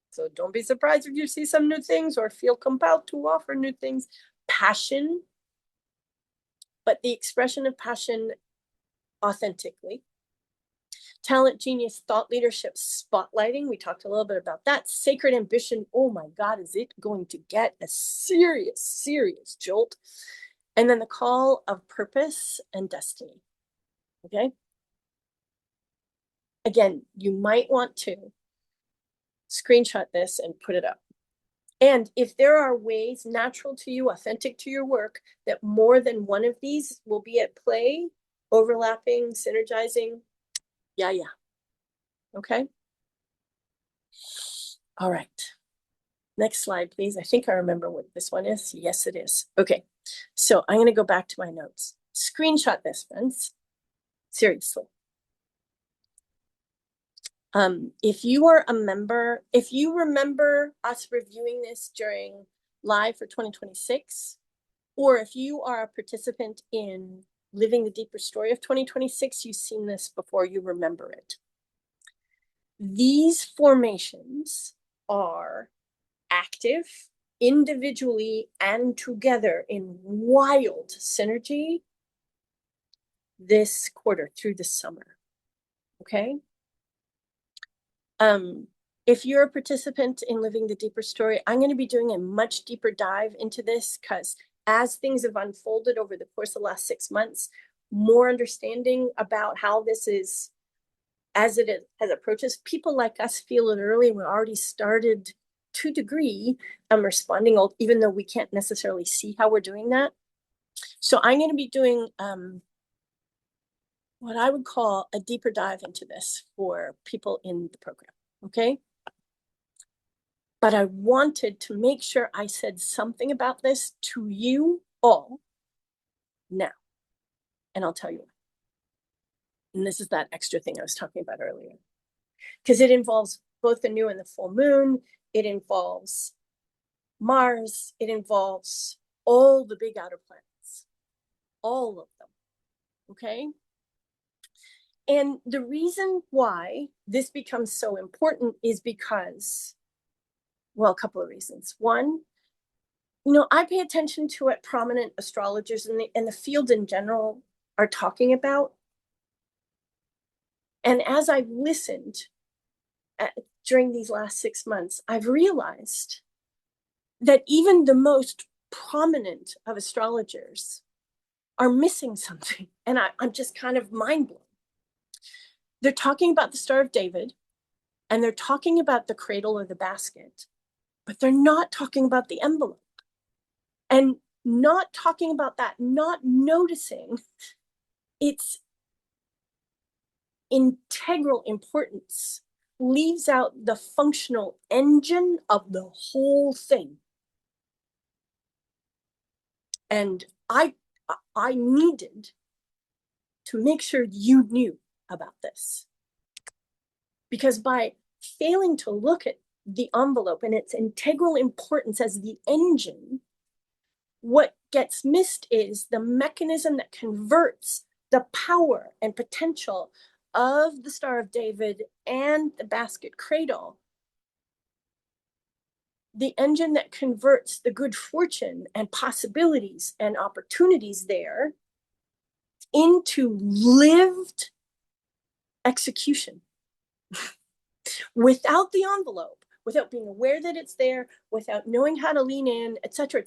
so don't be surprised if you see some new things or feel compelled to offer new things. Passion, but the expression of passion authentically. Talent, genius, thought leadership, spotlighting. We talked a little bit about that. Sacred ambition. Oh my God, is it going to get a serious, serious jolt? And then the call of purpose and destiny. Okay. Again, you might want to screenshot this and put it up. And if there are ways natural to you, authentic to your work, that more than one of these will be at play, overlapping, synergizing, yeah. Okay. All right. Next slide, please. I think I remember what this one is. Yes, it is. Okay. So I'm going to go back to my notes. Screenshot this, friends. Seriously. If you are a member, if you remember us reviewing this during live for 2026, or if you are a participant in Living the Deeper Story of 2026, you've seen this before, you remember it. These formations are active individually and together in wild synergy this quarter through the summer. Okay. If you're a participant in Living the Deeper Story, I'm going to be doing a much deeper dive into this because as things have unfolded over the course of the last 6 months, more understanding about how this is, as it has approaches, people like us feel it early. We already started to a degree responding, even though we can't necessarily see how we're doing that. So I'm going to be doing what I would call a deeper dive into this for people in the program. Okay. But I wanted to make sure I said something about this to you all now. And I'll tell you why. And this is that extra thing I was talking about earlier. Because it involves both the new and the full moon. It involves Mars. It involves all the big outer planets. All of them. Okay? And the reason why this becomes so important is because, well, a couple of reasons. One, I pay attention to what prominent astrologers in the field in general are talking about. And as I've listened during these last 6 months, I've realized that even the most prominent of astrologers are missing something. And I'm just kind of mind blown. They're talking about the Star of David, and they're talking about the cradle or the basket, but they're not talking about the envelope. And not talking about that, not noticing its integral importance, leaves out the functional engine of the whole thing. And I needed to make sure you knew about this. Because by failing to look at the envelope and its integral importance as the engine, what gets missed is the mechanism that converts the power and potential of the Star of David and the basket cradle, the engine that converts the good fortune and possibilities and opportunities there into lived execution without the envelope, without being aware that it's there, without knowing how to lean in, et cetera,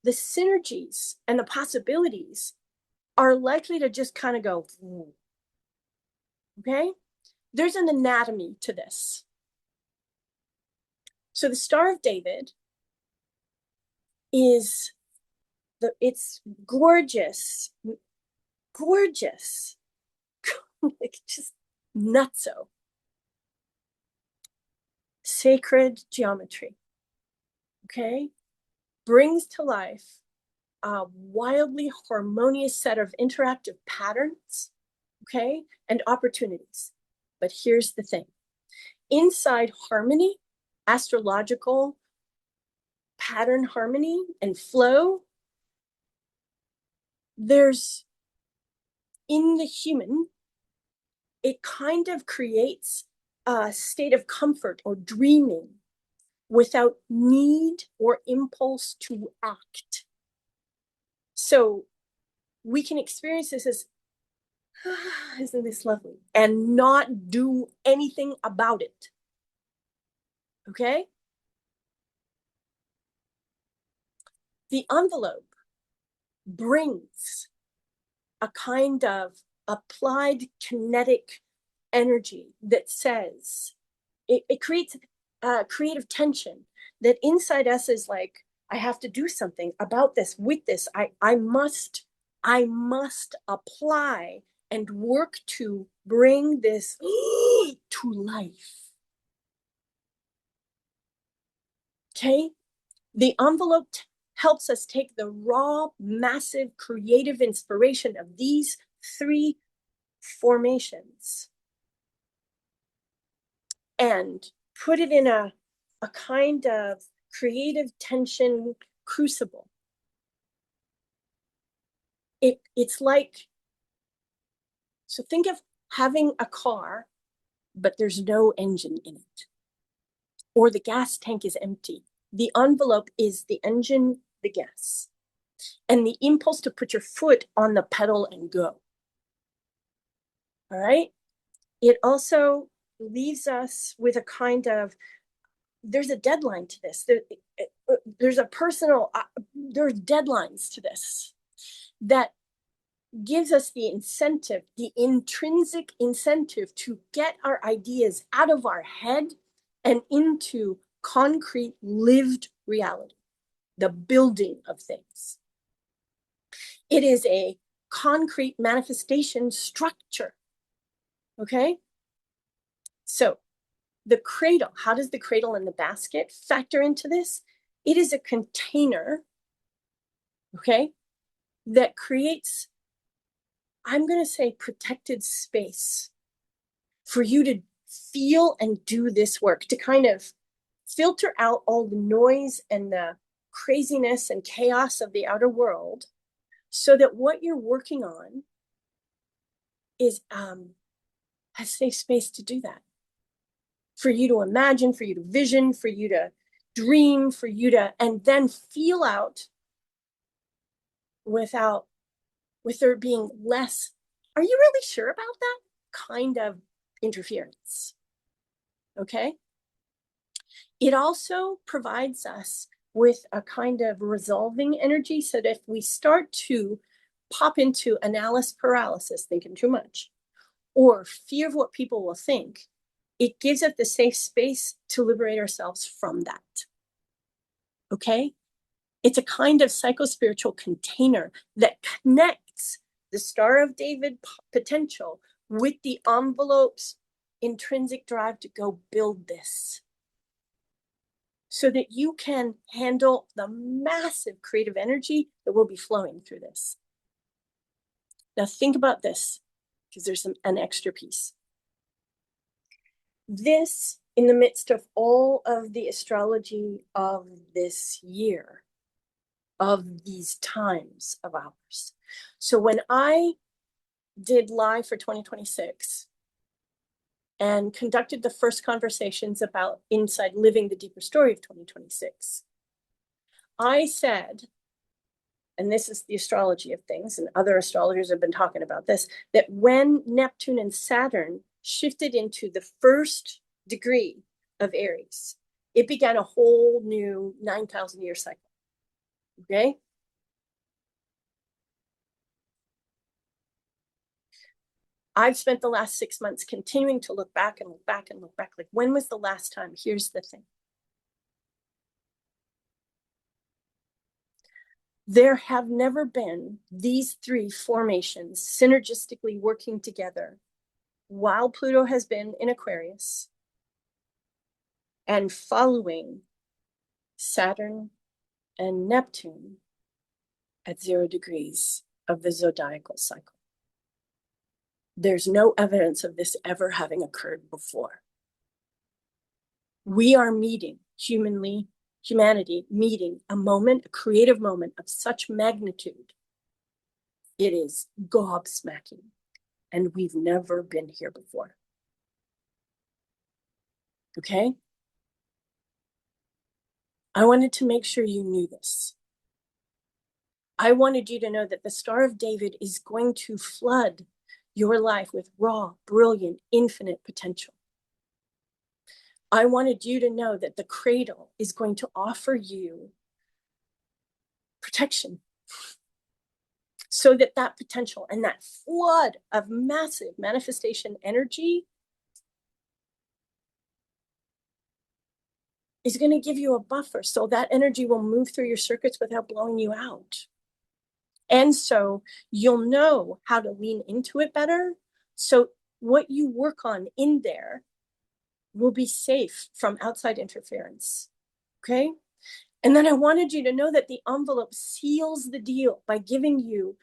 the synergies and the possibilities are likely to just kind of go, okay? There's an anatomy to this. So the Star of David is it's gorgeous, gorgeous, like just nutso. Sacred geometry, okay? Brings to life a wildly harmonious set of interactive patterns, okay? And opportunities. But here's the thing. Inside harmony, astrological pattern harmony and flow, there's, in the human, it kind of creates a state of comfort or dreaming without need or impulse to act. So we can experience this as, isn't this lovely? And not do anything about it. Okay? The envelope brings a kind of applied kinetic energy that says, it creates creative tension that inside us is like, I have to do something about this, with this. I must apply and work to bring this to life. Okay? The envelope helps us take the raw, massive, creative inspiration of these three formations and put it in a kind of creative tension crucible. It's like, so think of having a car, but there's no engine in it, or the gas tank is empty. The envelope is the engine, the gas, and the impulse to put your foot on the pedal and go. All right? It also leaves us with a kind of, there's a deadline to this. There's a personal, there's deadlines to this that gives us the incentive, the intrinsic incentive to get our ideas out of our head and into concrete lived reality, the building of things. It is a concrete manifestation structure. Okay? So the cradle, how does the cradle and the basket factor into this? It is a container, okay, that creates, I'm going to say, protected space for you to feel and do this work, to kind of filter out all the noise and the craziness and chaos of the outer world, so that what you're working on is a safe space to do that. For you to imagine, for you to vision, for you to dream, for you to, and then feel out with there being less, are you really sure about that? Kind of interference. Okay? It also provides us with a kind of resolving energy so that if we start to pop into analysis paralysis, thinking too much, or fear of what people will think, it gives us the safe space to liberate ourselves from that. Okay? It's a kind of psychospiritual container that connects the Star of David potential with the envelope's intrinsic drive to go build this, so that you can handle the massive creative energy that will be flowing through this. Now think about this, because there's an extra piece. This, in the midst of all of the astrology of this year, of these times of ours. So when I did live for 2026 and conducted the first conversations about inside living the deeper story of 2026, I said, and this is the astrology of things, and other astrologers have been talking about this, that when Neptune and Saturn shifted into the first degree of Aries, it began a whole new 9,000 year cycle. Okay? I've spent the last 6 months continuing to look back and look back and look back. Like, when was the last time? Here's the thing. There have never been these three formations synergistically working together while Pluto has been in Aquarius and following Saturn and Neptune at 0 degrees of the zodiacal cycle. There's no evidence of this ever having occurred before. We are meeting humanity meeting a moment, a creative moment of such magnitude. It is gobsmacking, and we've never been here before. Okay? I wanted to make sure you knew this. I wanted you to know that the Star of David is going to flood your life with raw, brilliant, infinite potential. I wanted you to know that the cradle is going to offer you protection, so that that potential and that flood of massive manifestation energy is going to give you a buffer, so that energy will move through your circuits without blowing you out. And so you'll know how to lean into it better. So what you work on in there will be safe from outside interference. Okay? And then I wanted you to know that the envelope seals the deal by giving you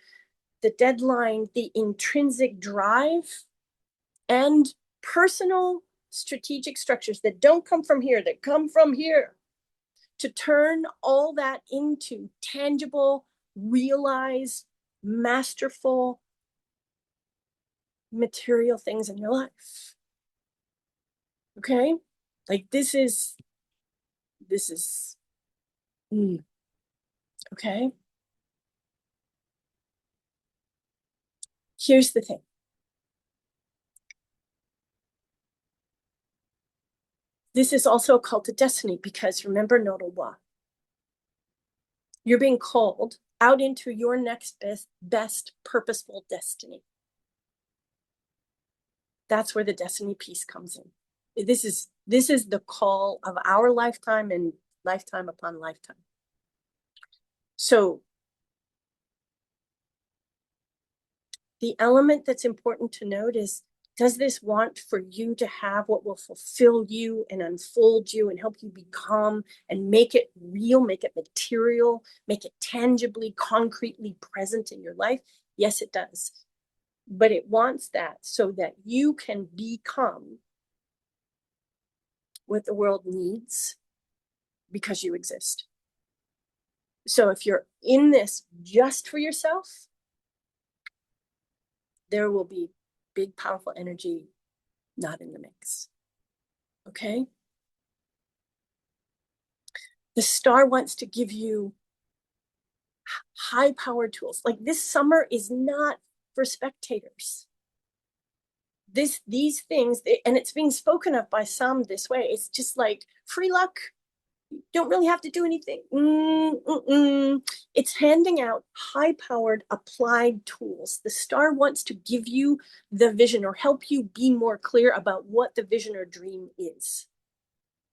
the deadline, the intrinsic drive, and personal strategic structures that don't come from here, that come from here, to turn all that into tangible, realized, masterful, material things in your life. Okay? Like, this is okay? Here's the thing. This is also a call to destiny, because remember nodal wa. You're being called out into your next best purposeful destiny. That's where the destiny piece comes in. This is the call of our lifetime and lifetime upon lifetime. So the element that's important to note is, does this want for you to have what will fulfill you and unfold you and help you become and make it real, make it material, make it tangibly, concretely present in your life? Yes, it does. But it wants that so that you can become what the world needs because you exist. So if you're in this just for yourself, there will be big, powerful energy not in the mix. Okay? The star wants to give you high-powered tools. Like, this summer is not for spectators. these things, and it's being spoken of by some this way. It's just like free luck. Don't really have to do anything. It's handing out high-powered applied tools. The star wants to give you the vision or help you be more clear about what the vision or dream is,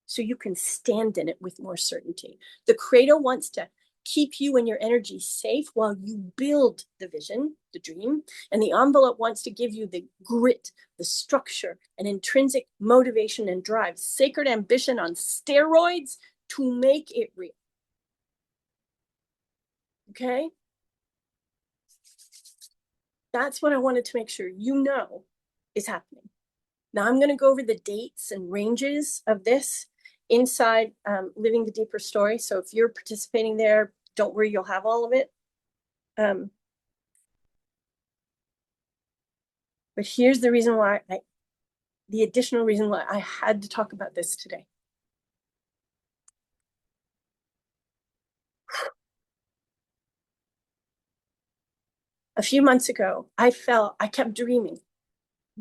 so you can stand in it with more certainty. The credo wants to keep you and your energy safe while you build the vision, the dream, and the envelope wants to give you the grit, the structure, and intrinsic motivation and drive, sacred ambition on steroids to make it real. Okay? That's what I wanted to make sure you know is happening. Now I'm going to go over the dates and ranges of this inside Living the Deeper Story. So if you're participating there, don't worry, you'll have all of it. But here's the reason why the additional reason why I had to talk about this today. A few months ago, I kept dreaming.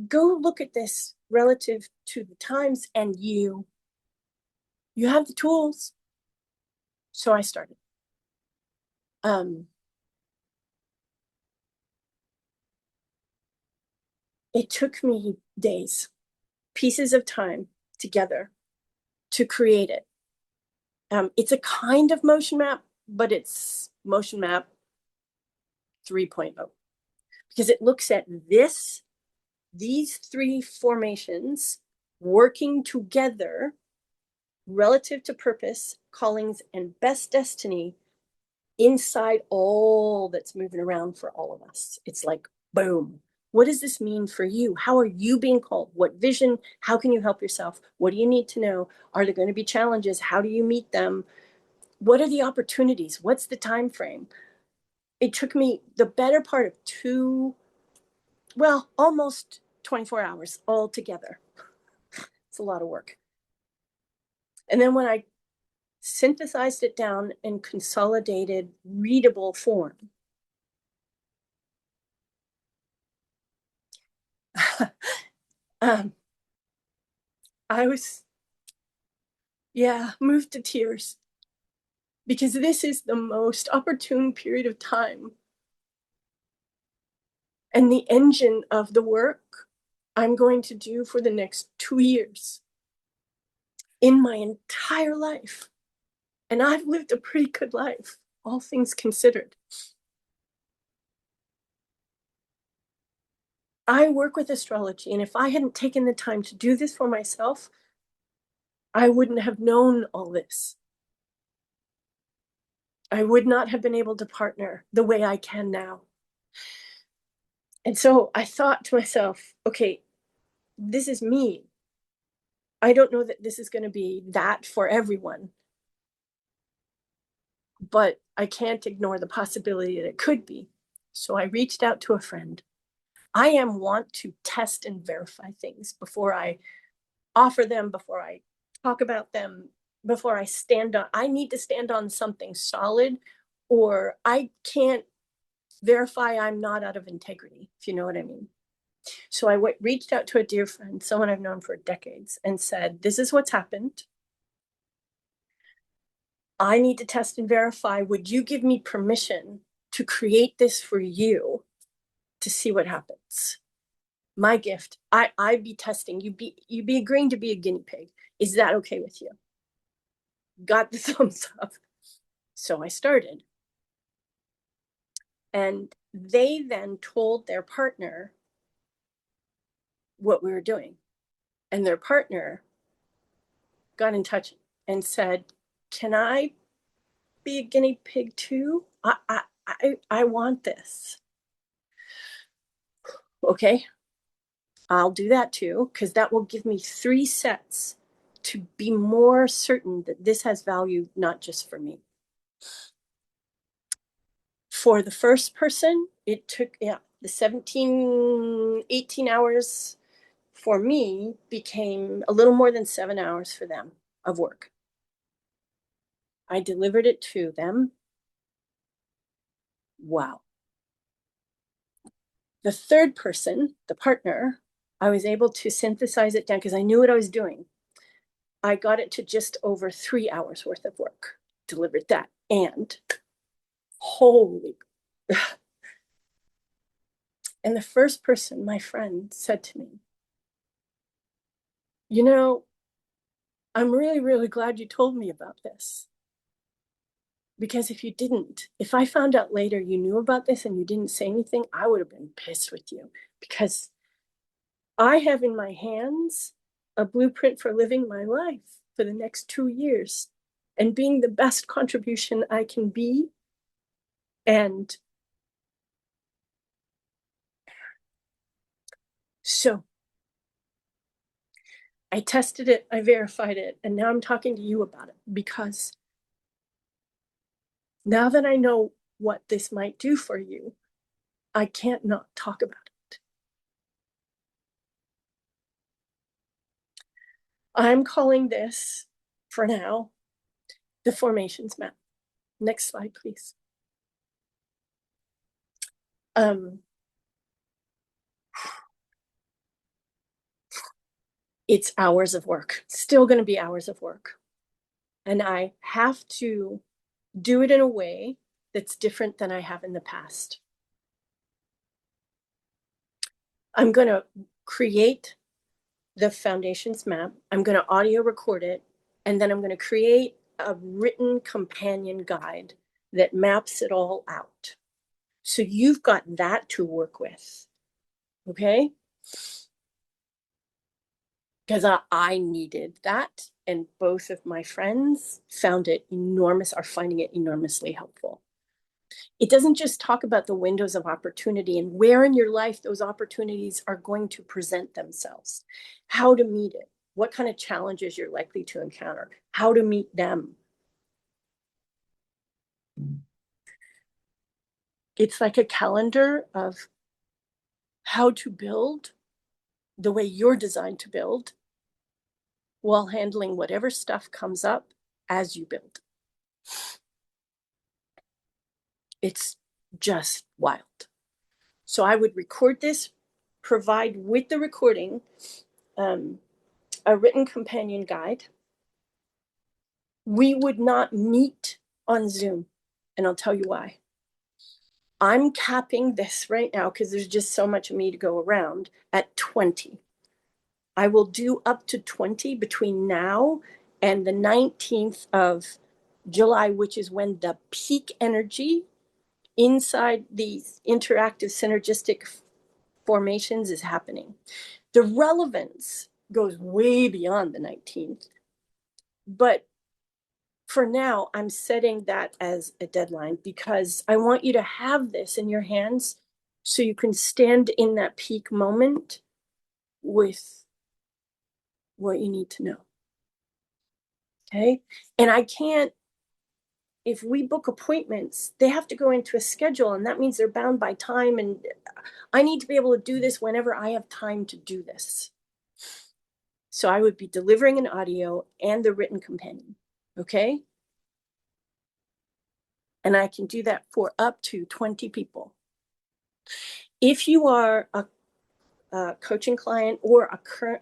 Go look at this relative to the times, and you have the tools. So I started. It took me days, pieces of time together to create it. It's a kind of motion map, but it's motion map 3.0, because it looks at these three formations working together relative to purpose, callings, and best destiny inside all that's moving around for all of us. It's like, boom. What does this mean for you? How are you being called? What vision? How can you help yourself? What do you need to know? Are there going to be challenges? How do you meet them? What are the opportunities? What's the time frame? It took me the better part of almost 24 hours all together. It's a lot of work. And then when I synthesized it down in consolidated, readable form, I was, moved to tears, because this is the most opportune period of time. And the engine of the work I'm going to do for the next 2 years in my entire life. And I've lived a pretty good life, all things considered. I work with astrology, and if I hadn't taken the time to do this for myself, I wouldn't have known all this. I would not have been able to partner the way I can now. And so I thought to myself, okay, this is me. I don't know that this is going to be that for everyone, but I can't ignore the possibility that it could be. So I reached out to a friend. I want to test and verify things before I offer them, before I talk about them, before I need to stand on something solid, or I can't verify I'm not out of integrity, if you know what I mean. So I reached out to a dear friend, someone I've known for decades, and said, this is what's happened. I need to test and verify. Would you give me permission to create this for you to see what happens? My gift, I'd be testing. You'd be agreeing to be a guinea pig. Is that okay with you? Got the thumbs up. So I started. And they then told their partner what we were doing. And their partner got in touch and said, can I be a guinea pig too? I want this. Okay, I'll do that too, because that will give me 3 sets to be more certain that this has value, not just for me. For the first person, it took, the 17, 18 hours for me became a little more than 7 hours for them of work. I delivered it to them. Wow. The third person, the partner, I was able to synthesize it down because I knew what I was doing. I got it to just over 3 hours worth of work, delivered that. And holy, and the first person, my friend, said to me, you know, I'm really, really glad you told me about this. Because if you didn't, if I found out later you knew about this and you didn't say anything, I would have been pissed with you. Because I have in my hands a blueprint for living my life for the next 2 years and being the best contribution I can be. And so I tested it, I verified it, and now I'm talking to you about it because now that I know what this might do for you, I can't not talk about it. I'm calling this, for now, the formations map. Next slide, please. It's hours of work, still going to be hours of work. And I have to do it in a way that's different than I have in the past. I'm going to create the foundations map. I'm going to audio record it, and then I'm going to create a written companion guide that maps it all out. So you've got that to work with, okay? Because I needed that, and both of my friends are finding it enormously helpful. It doesn't just talk about the windows of opportunity and where in your life those opportunities are going to present themselves, how to meet it, what kind of challenges you're likely to encounter, how to meet them. It's like a calendar of how to build the way you're designed to build while handling whatever stuff comes up as you build. It's just wild. So I would record this, provide with the recording a written companion guide. We would not meet on Zoom, and I'll tell you why. I'm capping this right now because there's just so much of me to go around at 20. I will do up to 20 between now and the 19th of July, which is when the peak energy inside these interactive synergistic formations is happening. The relevance goes way beyond the 19th, but for now, I'm setting that as a deadline because I want you to have this in your hands so you can stand in that peak moment with what you need to know. Okay. And I can't, if we book appointments, they have to go into a schedule, and that means they're bound by time. And I need to be able to do this whenever I have time to do this. So I would be delivering an audio and the written companion. Okay. And I can do that for up to 20 people. If you are a coaching client or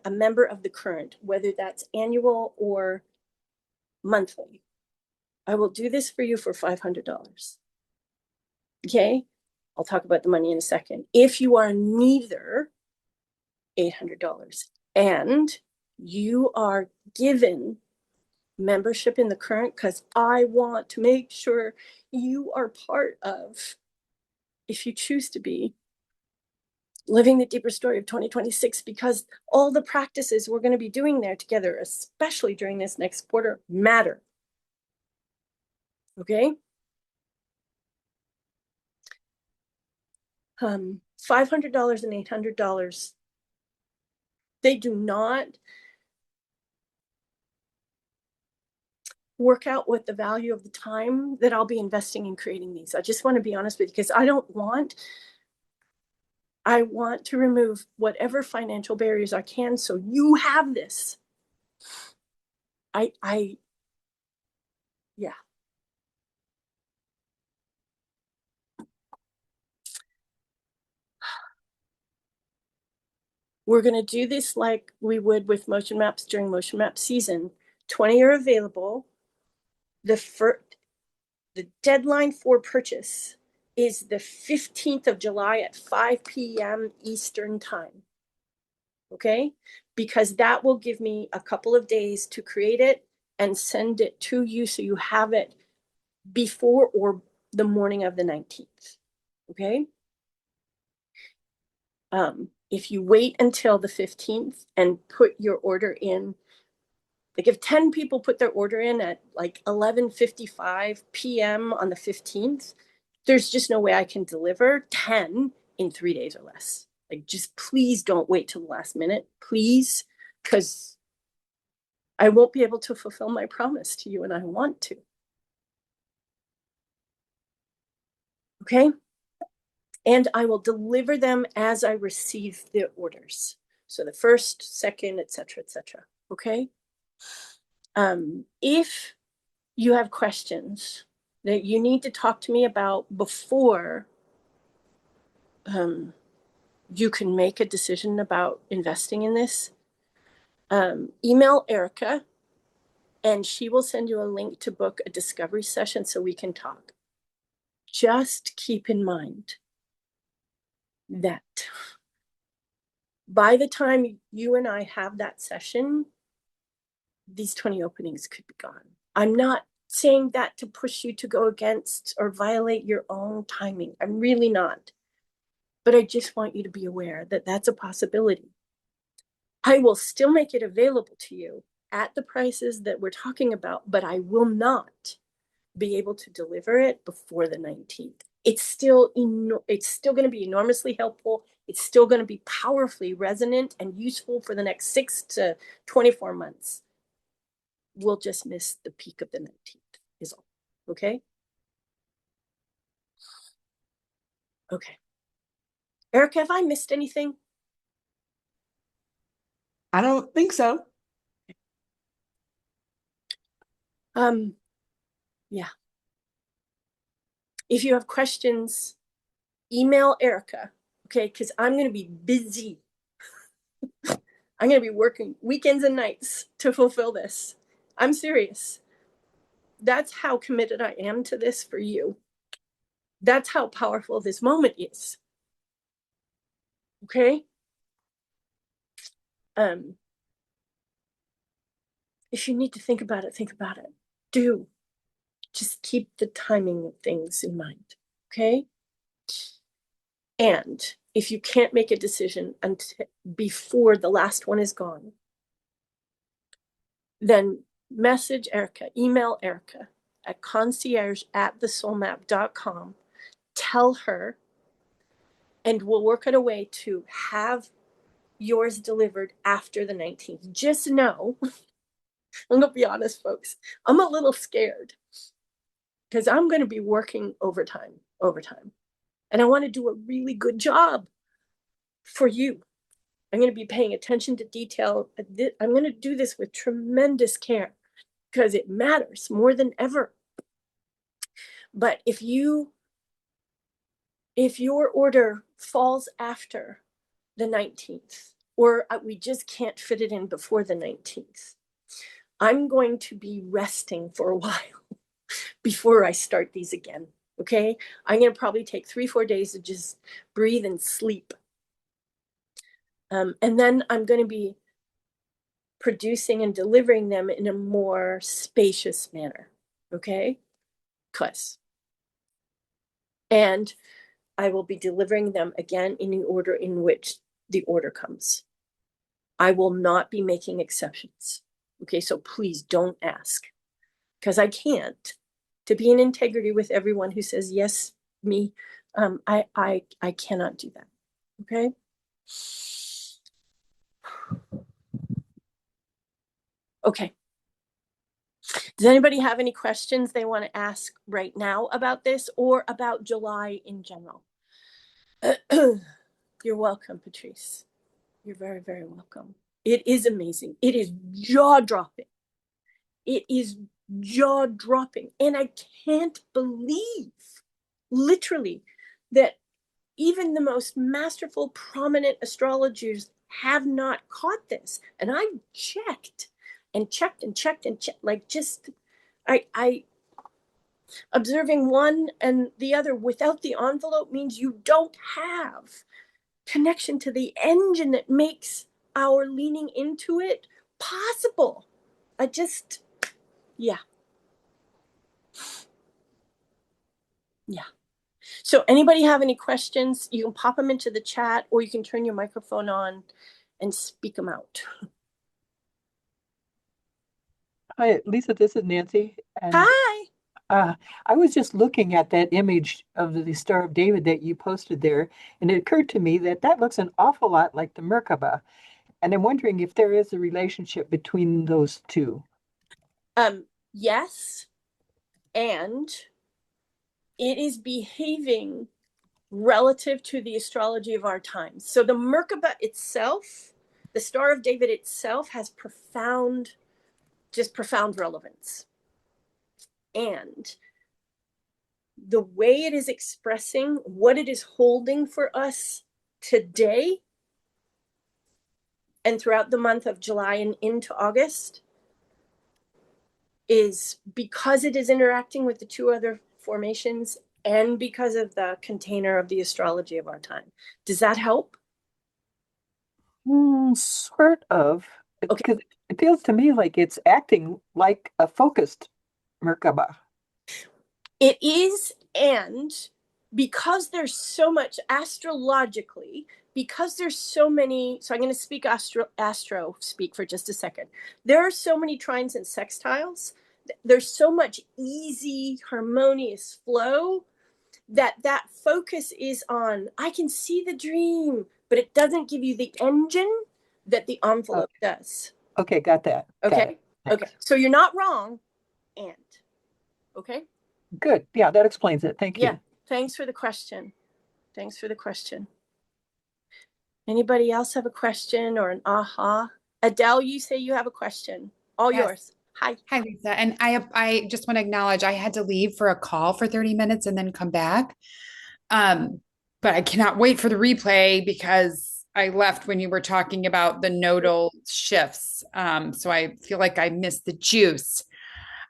a member of the current, whether that's annual or monthly, I will do this for you for $500. Okay. I'll talk about the money in a second. If you are neither, $800. And you are given membership in the current because I want to make sure you are part of, if you choose to be, living the deeper story of 2026, because all the practices we're going to be doing there together, especially during this next quarter, matter. Okay. $500 and $800. They do not work out what the value of the time that I'll be investing in creating these. I just want to be honest with you because I want to remove whatever financial barriers I can so you have this. Yeah. We're going to do this like we would with motion maps during motion map season. 20 are available. The deadline for purchase is the 15th of July at 5 p.m. Eastern time. Okay? Because that will give me a couple of days to create it and send it to you so you have it before or the morning of the 19th. Okay? If you wait until the 15th and put your order in, like if 10 people put their order in at like 11:55 p.m. on the 15th, there's just no way I can deliver 10 in 3 days or less. Like, just please don't wait till the last minute, please, because I won't be able to fulfill my promise to you, and I want to. Okay? And I will deliver them as I receive the orders. So the first, second, etc., etc. Okay? If you have questions that you need to talk to me about before you can make a decision about investing in this, email Erica and she will send you a link to book a discovery session so we can talk. Just keep in mind that by the time you and I have that session, these 20 openings could be gone. I'm not saying that to push you to go against or violate your own timing. I'm really not. But I just want you to be aware that that's a possibility. I will still make it available to you at the prices that we're talking about, but I will not be able to deliver it before the 19th. It's still going to be enormously helpful. It's still going to be powerfully resonant and useful for the next 6 to 24 months. We'll just miss the peak of the 19th is all. Okay? Okay. Erica, have I missed anything? I don't think so. Yeah. If you have questions, email Erica, okay? Because I'm going to be busy. I'm going to be working weekends and nights to fulfill this. I'm serious. That's how committed I am to this for you. That's how powerful this moment is. Okay? If you need to think about it, think about it. Do. Just keep the timing of things in mind. Okay? And if you can't make a decision until before the last one is gone, then message Erica, email Erica at concierge@thesoulmap.com. Tell her, and we'll work out a way to have yours delivered after the 19th. Just know, I'm going to be honest, folks, I'm a little scared because I'm going to be working overtime. And I want to do a really good job for you. I'm going to be paying attention to detail. I'm going to do this with tremendous care because it matters more than ever. But if your order falls after the 19th, or we just can't fit it in before the 19th, I'm going to be resting for a while before I start these again. Okay? I'm going to probably take 3-4 days to just breathe and sleep. And then I'm going to be producing and delivering them in a more spacious manner. Okay? And I will be delivering them again in the order in which the order comes. I will not be making exceptions. Okay, so please don't ask, because I can't. To be in integrity with everyone who says yes, me, I cannot do that. Okay. Okay. Does anybody have any questions they want to ask right now about this or about July in general? You're welcome, Patrice. You're very, very welcome. It is amazing. It is jaw-dropping. It is jaw-dropping. And I can't believe, literally, that even the most masterful, prominent astrologers have not caught this. And I've checked and checked and checked and checked, like just I observing one and the other without the envelope means you don't have connection to the engine that makes our leaning into it possible. I just, yeah, yeah. So anybody have any questions? You can pop them into the chat or you can turn your microphone on and speak them out. Hi, Lisa, this is Nancy. And Hi. uh, I was just looking at that image of the Star of David that you posted there, and it occurred to me that that looks an awful lot like the Merkaba. And I'm wondering if there is a relationship between those two. Yes, and it is behaving relative to the astrology of our times. So the Merkaba itself, the Star of David itself, has profound, just profound relevance. And the way it is expressing what it is holding for us today and throughout the month of July and into August is because it is interacting with the two other formations and because of the container of the astrology of our time. Does that help? Sort of, Okay. because it feels to me like it's acting like a focused Merkaba. It is, and because there's so much astrologically, because there's so many, so I'm going to speak astro speak for just a second. There are so many trines and sextiles. There's so much easy, harmonious flow that focus is on, I can see the dream, but it doesn't give you the engine that the envelope does. Okay, got that. Got Okay. it. Thanks. Okay. So you're not wrong. And okay. Good. Yeah, that explains it. Thank Yeah. you. Thanks for the question. Thanks for the question. Anybody else have a question or an aha? Adele, you say you have a question. All Yes. yours. Hi. Hi, Lisa. And I just want to acknowledge I had to leave for a call for 30 minutes and then come back. But I cannot wait for the replay because I left when you were talking about the nodal shifts. So I feel like I missed the juice.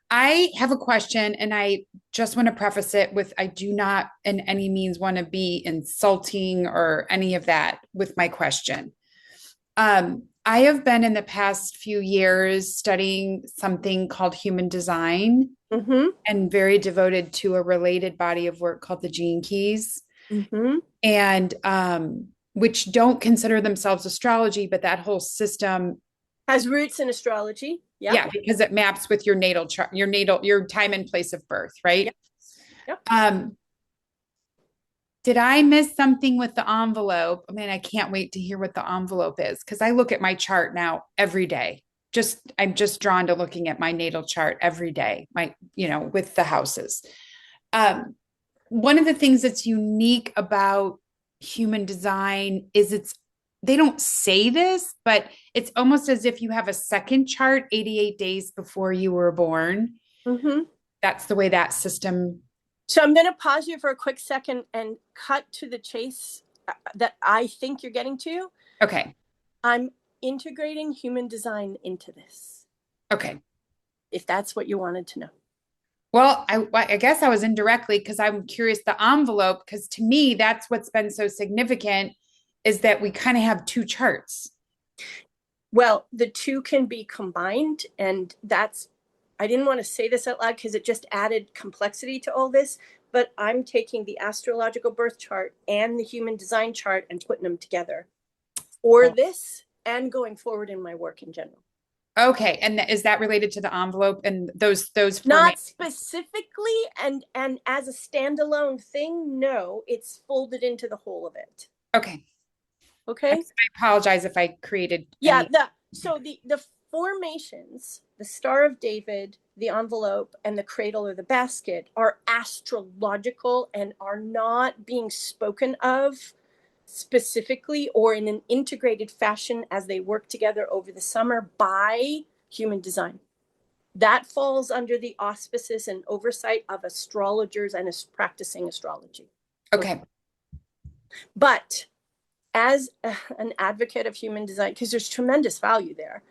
I have a question, and I just want to preface it with I do not in any means want to be insulting or any of that with my question. I have been in the past few years studying something called human design Mm-hmm. and very devoted to a related body of work called the Gene Keys, Mm-hmm. and which don't consider themselves astrology, but that whole system, Has roots in astrology. Yep. yeah, because it maps with your natal chart, your time and place of birth, right? Yep. Did I miss something with the envelope? I mean, I can't wait to hear what the envelope is because I look at my chart now every day. I'm just drawn to looking at my natal chart every day, with the houses. One of the things that's unique about human design is they don't say this, but it's almost as if you have a second chart 88 days before you were born. Mm-hmm. That's the way that system. So I'm going to pause you for a quick second and cut to the chase that I think you're getting to. Okay. I'm integrating human design into this. Okay. If that's what you wanted to know. Well, I guess I was indirectly because I'm curious the envelope, because to me, that's what's been so significant is that we kind of have two charts. Well, the two can be combined, and I didn't want to say this out loud because it just added complexity to all this, but I'm taking the astrological birth chart and the human design chart and putting them together for this and going forward in my work in general. Okay. And is that related to the envelope and those Not specifically, and as a standalone thing, no, it's folded into the whole of it. Okay. Okay. I apologize if I created. Yeah. So the formations, the Star of David, the envelope, and the cradle or the basket are astrological and are not being spoken of specifically or in an integrated fashion as they work together over the summer by human design. That falls under the auspices and oversight of astrologers and practicing astrology. Okay. But as an advocate of human design, because there's tremendous value there,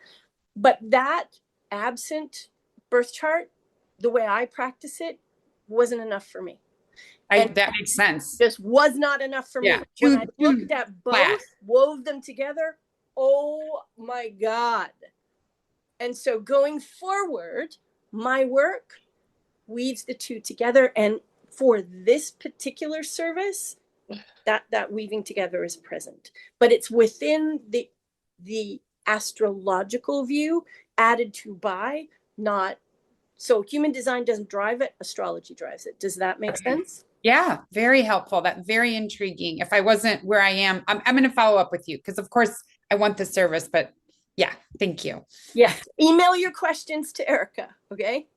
but that absent birth chart, the way I practice it, wasn't enough for me. And That makes sense. just was not enough for Yeah. me. When I looked at both, flat. wove them together, oh my God. And so going forward, my work weaves the two together. And for this particular service, that weaving together is present. But it's within the astrological view, added to by, not so human design doesn't drive it, astrology drives it. Does that make sense? Yeah, very helpful. That very intriguing. If I wasn't where I am, I'm going to follow up with you because, of course, I want the service. But yeah, thank you. Yes. Email your questions to Erica. Okay.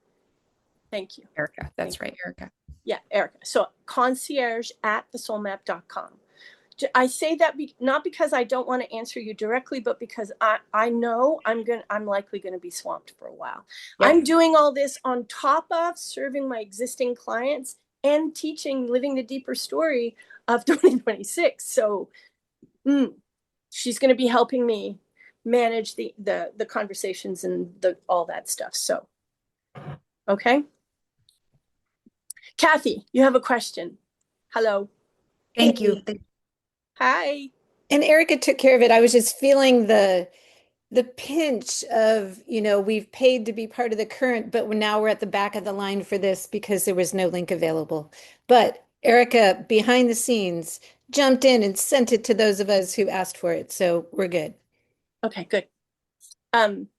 Thank you. Erica. That's right, Erica. Yeah, Erica. So concierge@thesoulmap.com. I say that not because I don't want to answer you directly, but because I know I'm likely going to be swamped for a while. Yep. I'm doing all this on top of serving my existing clients and teaching Living the Deeper Story of 2026. So she's going to be helping me manage the conversations and all that stuff. So, okay. Kathy, you have a question. Hello. Thank you. Hi. And Erica took care of it. I was just feeling the pinch of, we've paid to be part of the current, but now we're at the back of the line for this because there was no link available. But Erica, behind the scenes, jumped in and sent it to those of us who asked for it. So we're good. Okay, good. I'm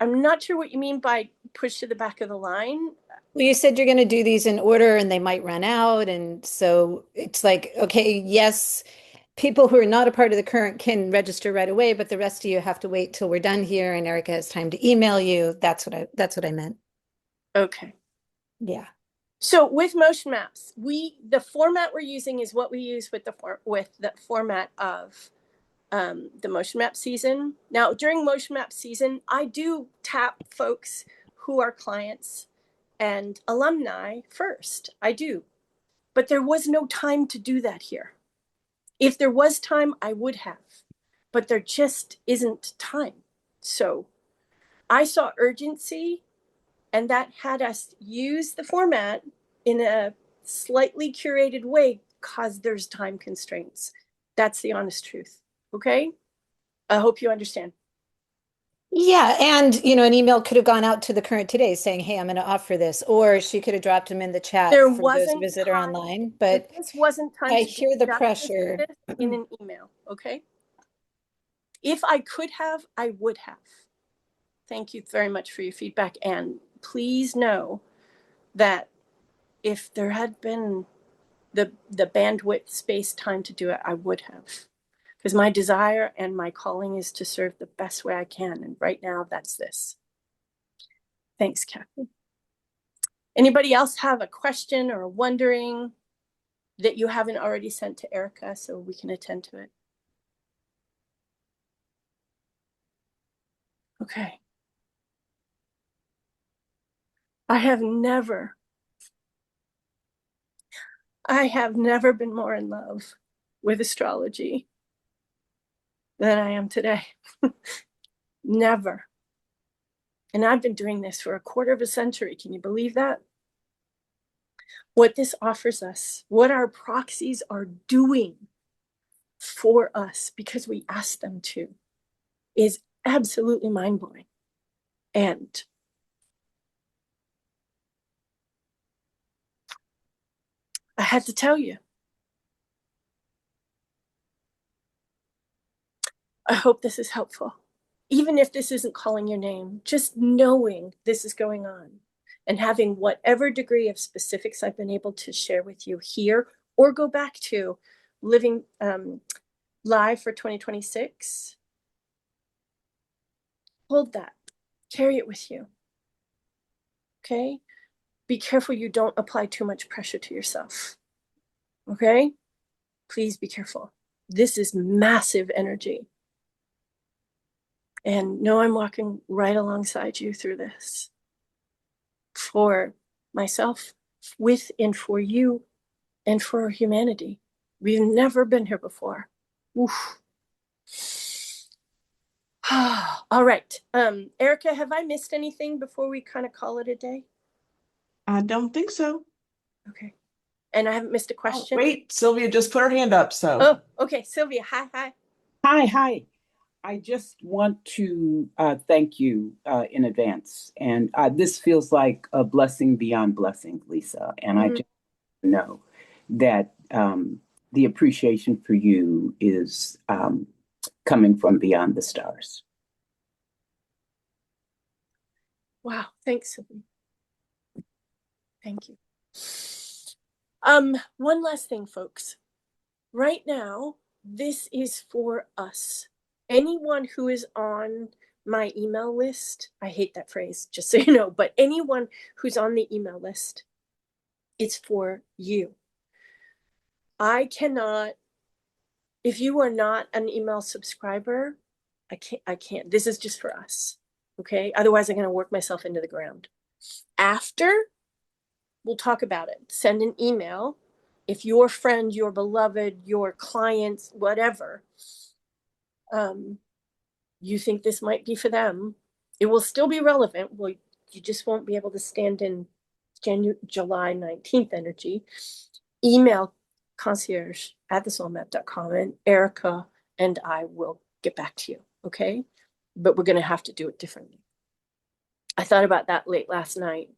not sure what you mean by push to the back of the line. Well, you said you're going to do these in order and they might run out. And so it's like, okay, yes, people who are not a part of the current can register right away, but the rest of you have to wait till we're done here and Erica has time to email you. That's what I meant. Okay. Yeah. So with motion maps, the format we're using is what we use with the format of the motion map season. Now, during motion map season, I do tap folks who are clients and alumni first. I do. But there was no time to do that here. If there was time, I would have. But there just isn't time. So I saw urgency, and that had us use the format in a slightly curated way because there's time constraints. That's the honest truth. Okay? I hope you understand. Yeah, and an email could have gone out to the current today saying, "Hey, I'm going to offer this," or she could have dropped them in the chat There for those wasn't visitor time, online. But this wasn't time I to hear the justice pressure. in an email. Okay? If I could have, I would have. Thank you very much for your feedback. And please know that if there had been the bandwidth, space, time to do it, I would have. Because my desire and my calling is to serve the best way I can. And right now, that's this. Thanks, Kathy. Anybody else have a question or a wondering that you haven't already sent to Erica so we can attend to it? Okay. I have never been more in love with astrology than I am today. Never. And I've been doing this for a quarter of a century. Can you believe that? What this offers us, what our proxies are doing for us because we asked them to, is absolutely mind-blowing. And I had to tell you, I hope this is helpful. Even if this isn't calling your name, just knowing this is going on and having whatever degree of specifics I've been able to share with you here or go back to living live for 2026. Hold that, carry it with you. Okay? Be careful you don't apply too much pressure to yourself. Okay? Please be careful. This is massive energy. And know I'm walking right alongside you through this. For myself, with and for you, and for humanity. We've never been here before. Oof. All right. Erica, have I missed anything before we kind of call it a day? I don't think so. Okay. And I haven't missed a Oh, question? wait, Sylvia just put her hand up, so. Oh, okay. Sylvia, hi. Hi. I just want to thank you in advance. And this feels like a blessing beyond blessing, Lisa. And I Mhm. just know that the appreciation for you is coming from beyond the stars. Wow. Thanks, Sylvia. Thank you. One last thing, folks. Right now, this is for us. Anyone who is on my email list, I hate that phrase, just so you know, but anyone who's on the email list, it's for you. I cannot, if you are not an email subscriber, I can't. This is just for us. Okay. Otherwise, I'm going to work myself into the ground. After, we'll talk about it. Send an email. If your friend, your beloved, your clients, whatever, you think this might be for them, it will still be relevant. Well, you just won't be able to stand in July 19th energy. Email concierge@thesoulmap.com and Erica and I will get back to you. Okay. But we're going to have to do it differently. I thought about that late last night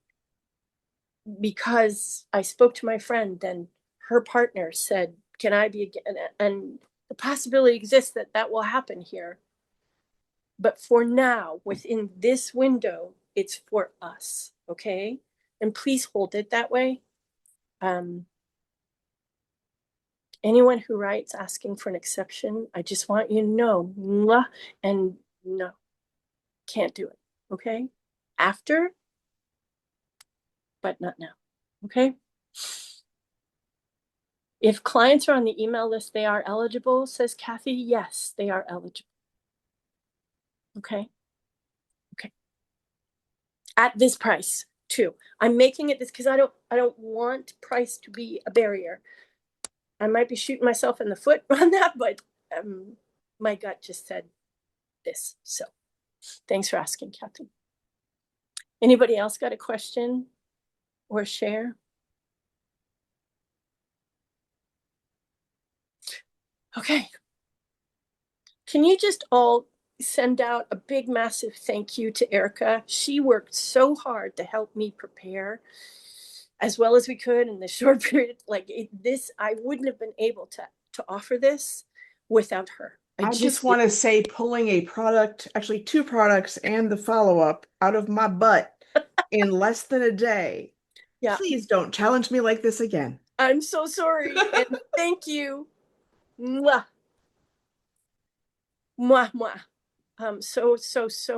because I spoke to my friend, then her partner said, can I be again? And the possibility exists that that will happen here. But for now, within this window, it's for us. Okay. And please hold it that way. Anyone who writes asking for an exception, I just want you to know, and no, can't do it. Okay. After, but not now. Okay. If clients are on the email list, they are eligible, says Kathy. Yes, they are eligible. Okay. Okay. At this price too. I'm making it this because I don't want price to be a barrier. I might be shooting myself in the foot on that, but my gut just said this. So thanks for asking, Kathy. Anybody else got a question or share? Okay. Can you just all send out a big, massive thank you to Erica? She worked so hard to help me prepare as well as we could in this short period. Like this, I wouldn't have been able to offer this without her. I just want to say pulling a product, actually two products and the follow-up out of my butt in less than a day. Yeah. Please don't challenge me like this again. I'm so sorry. And thank you. Mwah. Mwah, mwah. So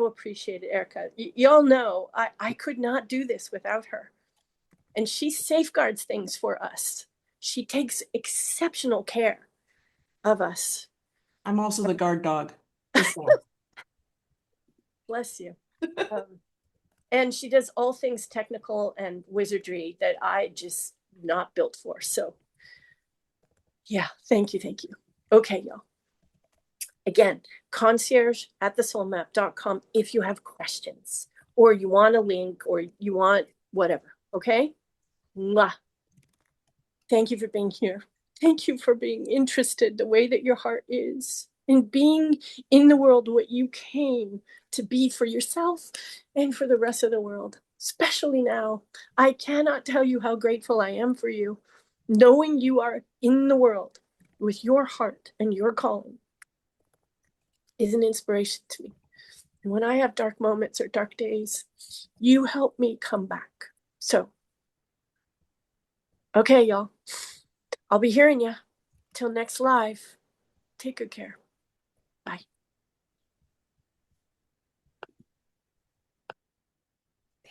appreciated, Erica. Y'all know I could not do this without her. And she safeguards things for us. She takes exceptional care of us. I'm also the guard dog. Bless you. And she does all things technical and wizardry that I just not built for. So yeah, thank you. Okay, y'all. Again, concierge@thesoulmap.com if you have questions or you want a link or you want whatever. Okay. Mwah. Thank you for being here. Thank you for being interested the way that your heart is in being in the world what you came to be for yourself and for the rest of the world, especially now. I cannot tell you how grateful I am for you. Knowing you are in the world with your heart and your calling is an inspiration to me. And when I have dark moments or dark days, you help me come back. So, okay, y'all. I'll be hearing you. Till next live. Take good care. Bye.